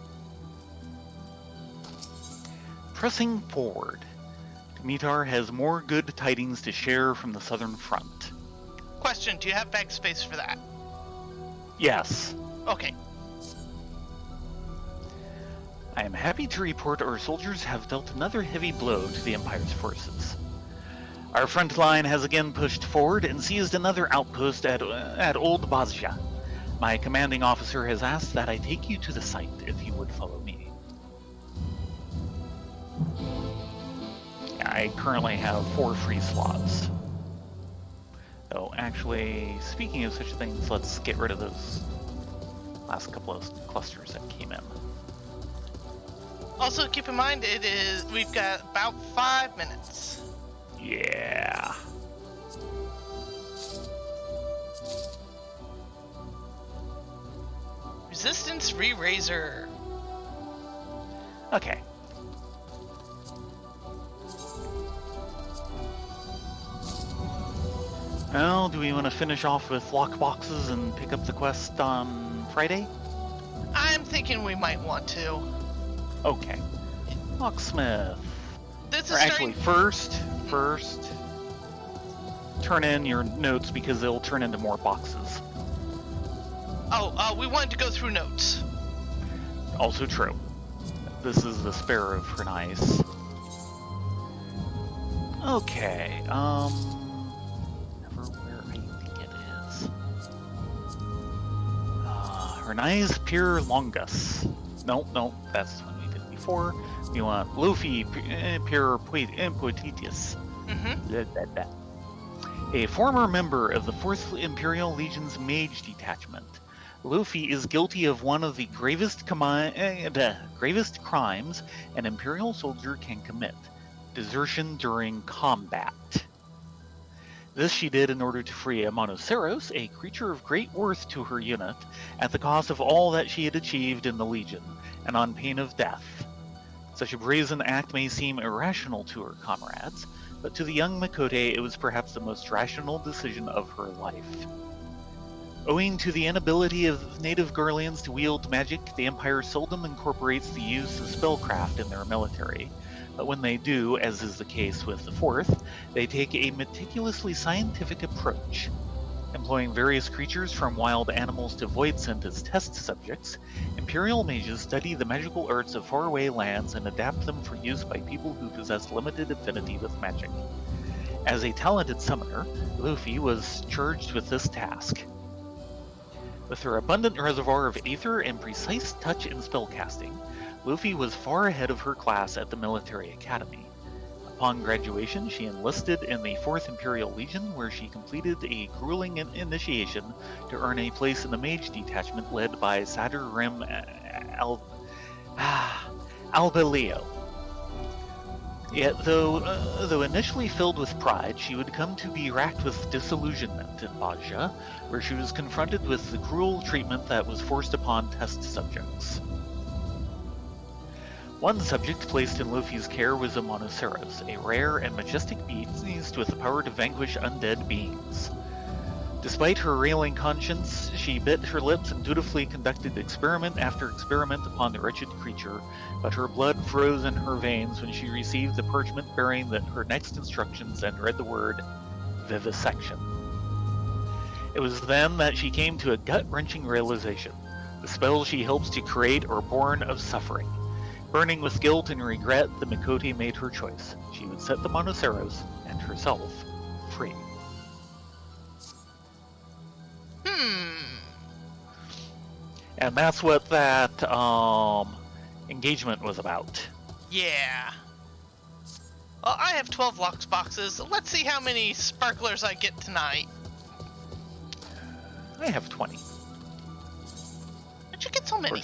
Pressing forward. Dimitar has more good tidings to share from the Southern Front.
Question, do you have backspace for that?
Yes.
Okay.
I am happy to report our soldiers have dealt another heavy blow to the Empire's forces. Our front line has again pushed forward and seized another outpost at Old Bazja. My commanding officer has asked that I take you to the site if you would follow me. I currently have 4 free slots. Oh, actually, speaking of such things, let's get rid of those last couple of clusters that came in.
Also, keep in mind, we've got about 5 minutes.
Yeah.
Resistance Re-Razor.
Okay. Well, do we want to finish off with lockboxes and pick up the quest on Friday?
I'm thinking we might want to.
Okay. Locksmith.
This
Or
is
actually, first, turn in your notes because they'll turn into more boxes.
We wanted to go through notes.
Also true. This is the spare of Hernice. Okay, never where I think it is. Hernice Pier Longus. Nope, that's the one we did before. We want Luffy Pier Poetitis. A former member of the 4th Imperial Legion's Mage Detachment, Luffy is guilty of one of the gravest crimes an Imperial soldier can commit: desertion during combat. This she did in order to free a Monoceros, a creature of great worth to her unit, at the cost of all that she had achieved in the Legion, and on pain of death. Such a brazen act may seem irrational to her comrades, but to the young Mikote it was perhaps the most rational decision of her life. Owing to the inability of native Garleans to wield magic, the Empire seldom incorporates the use of spellcraft in their military, but when they do, as is the case with the 4th, they take a meticulously scientific approach. Employing various creatures from wild animals to Voidsent as test subjects, Imperial mages study the magical arts of faraway lands and adapt them for use by people who possess limited affinity with magic. As a talented summoner, Luffy was charged with this task. With her abundant reservoir of aether and precise touch in spellcasting, Luffy was far ahead of her class at the military academy. Upon graduation, she enlisted in the 4th Imperial Legion, where she completed a grueling initiation to earn a place in the Mage Detachment led by Sadr Rim Albeleo. Yet, though initially filled with pride, she would come to be racked with disillusionment in Bajja, where she was confronted with the cruel treatment that was forced upon test subjects. One subject placed in Luffy's care was a Monoceros, a rare and majestic beast with the power to vanquish undead beings. Despite her railing conscience, she bit her lips and dutifully conducted experiment after experiment upon the wretched creature, but her blood froze in her veins when she received the parchment bearing her next instructions and read the word vivisection. It was then that she came to a gut-wrenching realization. The spells she helps to create are born of suffering. Burning with guilt and regret, the Mikote made her choice. She would set the Monoceros and herself free. And that's what that engagement was about.
Yeah. Well, I have 12 locked boxes. Let's see how many sparklers I get tonight.
I have 20.
How'd you get so many?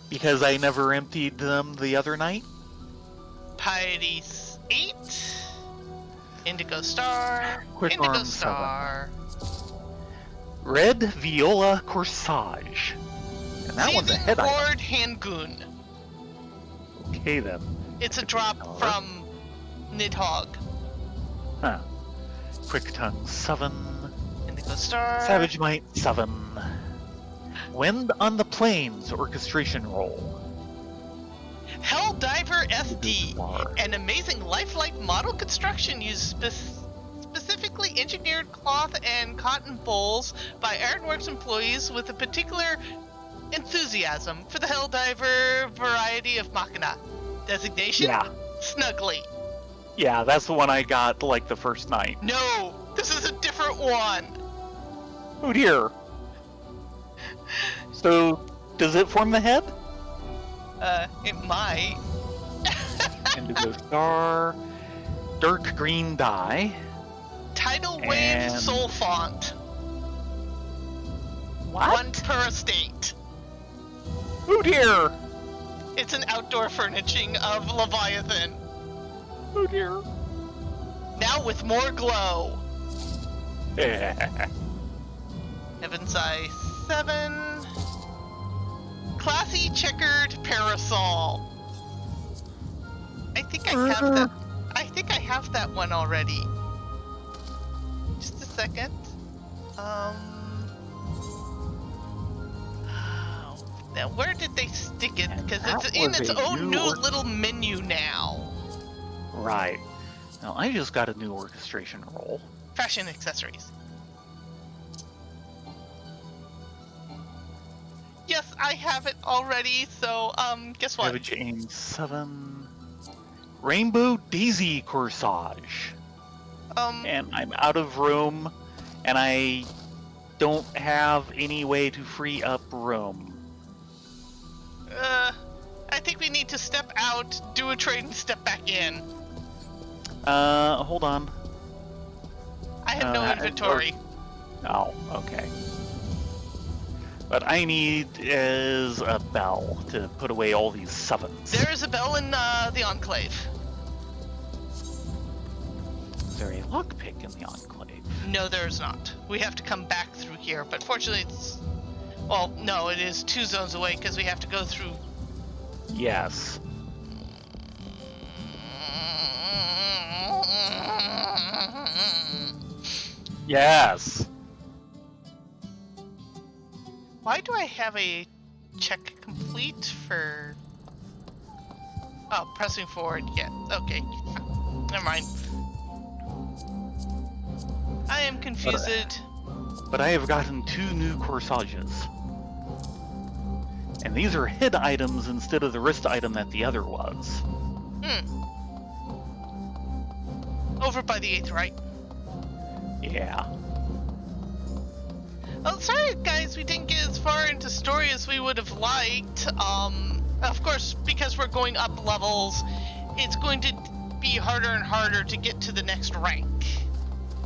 Because I never emptied them the other night.
Pieties 8. Indigo Star.
Quick
Indigo
Arm
Star.
7. Red Viola Corsage. And that one's a head item.
Cord Handgoon.
Okay then.
It's a drop from Nidhogg.
Huh. Quick Tongue 7.
Indigo Star.
Savage Might 7. Wind on the Plains orchestration roll.
Helldiver FD, an amazing lifelike model construction used specifically engineered cloth and cotton bowls by Ironworks employees with a particular enthusiasm for the Helldiver variety of Machina. Designation?
Yeah.
Snuggly.
Yeah, that's the one I got like the first night.
No, this is a different one.
Oh dear. So, does it form the head?
It might.
Indigo Star, dark green dye.
Tidal Wave
And-
Soul Font.
What?
1 per estate.
Oh dear.
It's an outdoor furnishing of Leviathan.
Oh dear.
Now with more glow. Heaven's Eye 7. Classy checkered parasol. I think I have that. I think I have that one already. Just a second. Now, where did they stick it? Because it's in its own new little menu now.
Right. Now, I just got a new orchestration role.
Fashion accessories. Yes, I have it already, so, guess what?
Savage Aim 7. Rainbow Daisy Corsage. And I'm out of room, and I don't have any way to free up room.
I think we need to step out, do a trade, and step back in.
Hold on.
I have no inventory.
Oh, okay. What I need is a bell to put away all these sevens.
There is a bell in the Enclave.
Is there a lockpick in the Enclave?
No, there's not. We have to come back through here, but fortunately it's... Well, no, it is 2 zones away because we have to go through...
Yes. Yes.
Why do I have a check complete for... Oh, pressing forward. Yeah, okay. Never mind. I am confused.
But I have gotten 2 new corsages. And these are hid items instead of the wrist item that the other was.
Over by the 8th, right?
Yeah.
Well, sorry guys, we didn't get as far into story as we would have liked. Of course, because we're going up levels, it's going to be harder and harder to get to the next rank.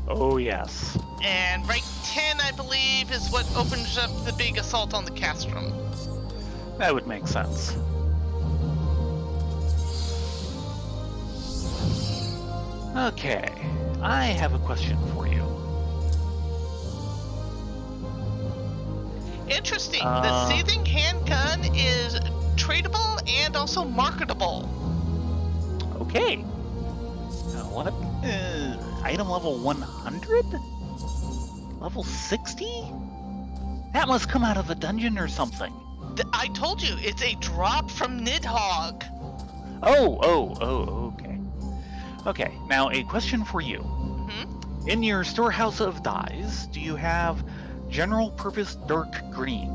Oh, yes.
And rank 10, I believe, is what opens up the big assault on the castrum.
That would make sense. Okay, I have a question for you.
Interesting. The seething handgun is tradable and also marketable.
Okay. What? Item level 100? Level 60? That must come out of a dungeon or something.
I told you, it's a drop from Nidhogg.
Oh, okay. Okay, now a question for you.
Mm-hmm.
In your storehouse of dyes, do you have general purpose dark green?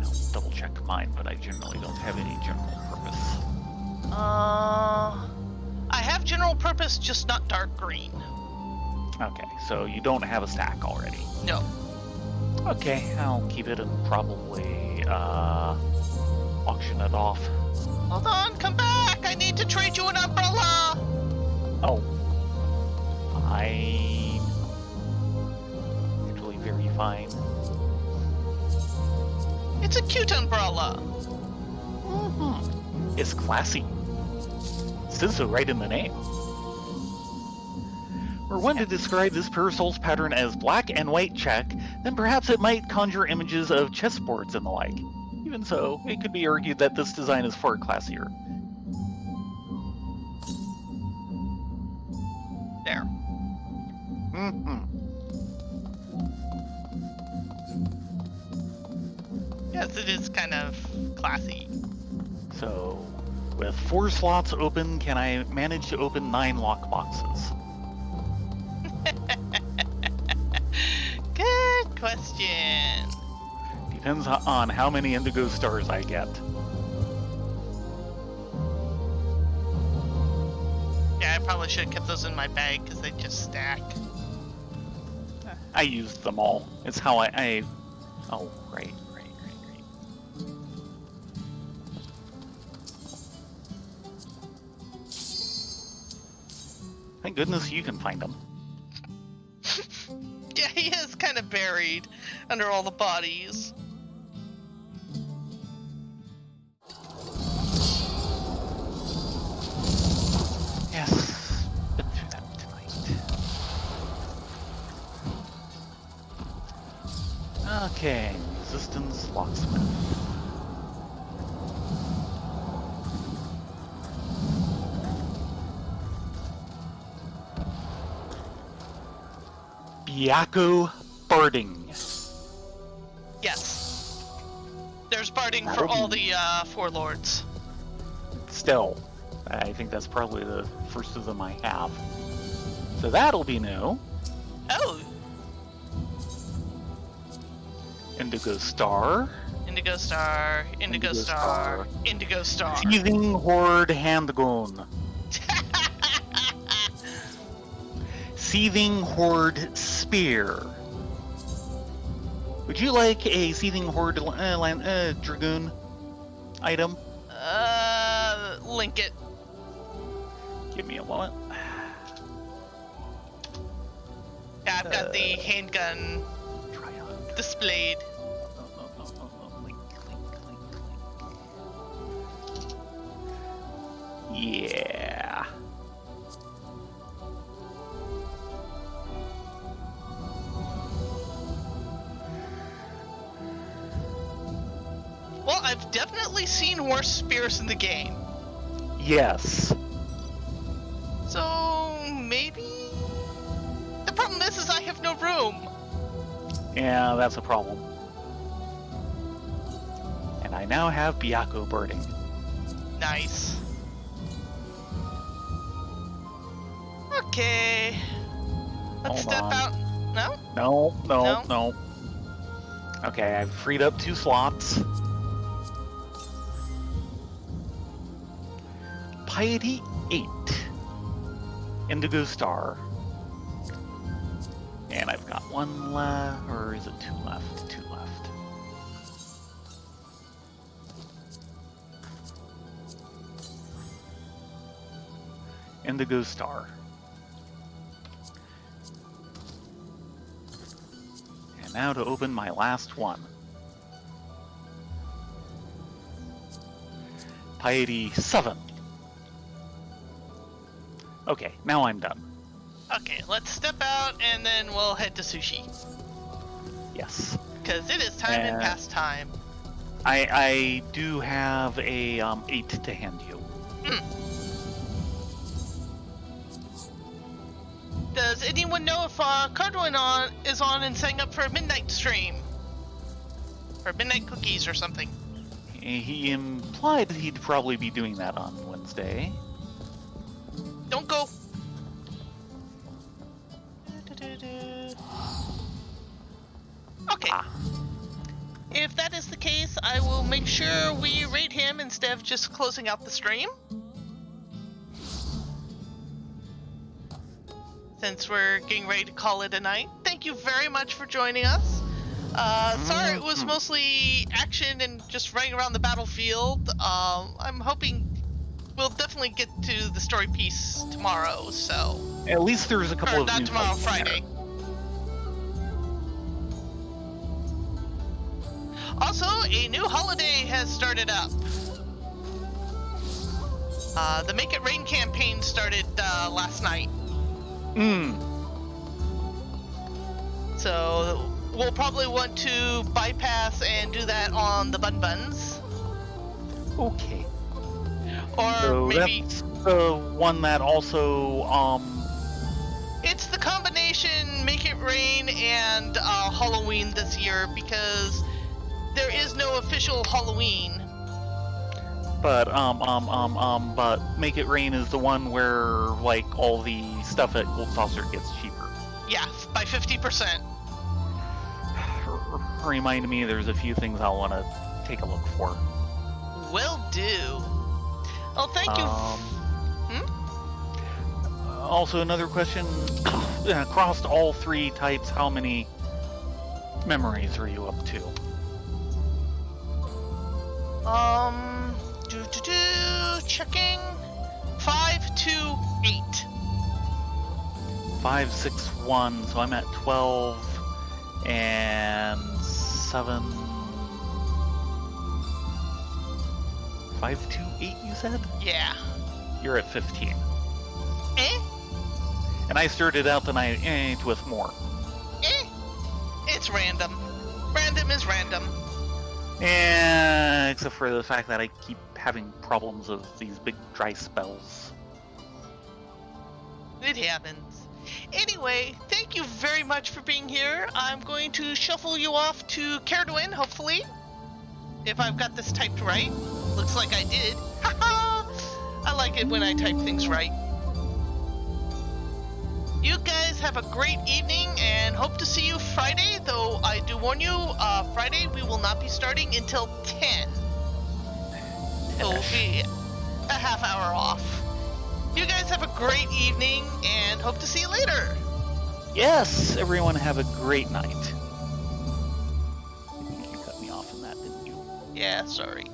I'll double check mine, but I generally don't have any general purpose.
I have general purpose, just not dark green.
Okay, so you don't have a stack already.
No.
Okay, I'll keep it and probably auction it off.
Hold on, come back! I need to trade you an umbrella!
Oh. Fine. Actually, very fine.
It's a cute umbrella.
Mm-hmm. It's classy. It says so right in the name. Were one to describe this parasol's pattern as black and white check, then perhaps it might conjure images of chessboards and the like. Even so, it could be argued that this design is far classier.
There.
Mm-hmm.
Yes, it is kind of classy.
So, with 4 slots open, can I manage to open 9 lockboxes?
Good question.
Depends on how many indigo stars I get.
Yeah, I probably should have kept those in my bag because they just stack.
I used them all. It's how I oh, right. Thank goodness you can find them.
Yeah, he is kind of buried under all the bodies.
Yes, been through that tonight. Okay, Resistance Locksmith. Byaku Barding.
Yes. There's barding
That'll
for all
be-
the 4 lords.
Still, I think that's probably the first of them I have. So that'll be new.
Oh,
Indigo Star.
Indigo Star, Indigo
Indigo
Star,
Star.
Indigo Star.
Seething Horde Handgun. Seething Horde Spear. Would you like a Seething Horde Dragoon item?
Link it.
Give me a moment.
Yeah, I've got the handgun
Try on.
displayed.
Link. Yeah.
Well, I've definitely seen worse spears in the game.
Yes.
So, maybe? The problem is I have no room.
Yeah, that's a problem. And I now have Byaku Birding.
Nice. Okay. Let's
Hold
step
on.
out. No?
No. Okay, I've freed up 2 slots. Piety 8. Indigo Star. And I've got 1 left, or is it 2 left? 2 left. Indigo Star. And now to open my last one. Piety 7. Okay, now I'm done.
Okay, let's step out and then we'll head to sushi.
Yes.
Because it is time and past time.
I do have a 8 to hand you.
Does anyone know if Cardwin is on and setting up for a midnight stream? Or midnight cookies or something?
He implied that he'd probably be doing that on Wednesday.
Don't go. Okay. If that is the case, I will make sure we rate him instead of just closing out the stream. Since we're getting ready to call it a night. Thank you very much for joining us. Sorry it was mostly action and just running around the battlefield. I'm hoping we'll definitely get to the story piece tomorrow, so...
At least there's a couple
Or
of
not
new
tomorrow,
fights in there.
Friday. Also, a new holiday has started up. The Make It Rain campaign started last night. So we'll probably want to bypass and do that on the Bun Buns.
Okay.
Or
So
maybe
that's the one that also,
it's the combination Make It Rain and Halloween this year because there is no official Halloween.
but Make It Rain is the one where, like, all the stuff at Gold Saucer gets cheaper.
Yeah, by 50%.
Remind me, there's a few things I'll want to take a look for.
Will do. Oh, thank you.
Also, another question. Across all 3 types, how many memories are you up to?
Checking. 5 to 8.
5, 6, 1, so I'm at 12 and 7. 5, 2, 8, you said?
Yeah.
You're at 15.
Eh?
And I started out the night with more.
Eh? It's random. Random is random.
Except for the fact that I keep having problems of these big dry spells.
It happens. Anyway, thank you very much for being here. I'm going to shuffle you off to Carduin, hopefully. If I've got this typed right. Looks like I did. Haha! I like it when I type things right. You guys have a great evening and hope to see you Friday, though I do warn you, Friday we will not be starting until 10. So we'll be a half hour off. You guys have a great evening and hope to see you later.
Yes, everyone have a great night. I think you cut me off in that, didn't you?
Yeah, sorry.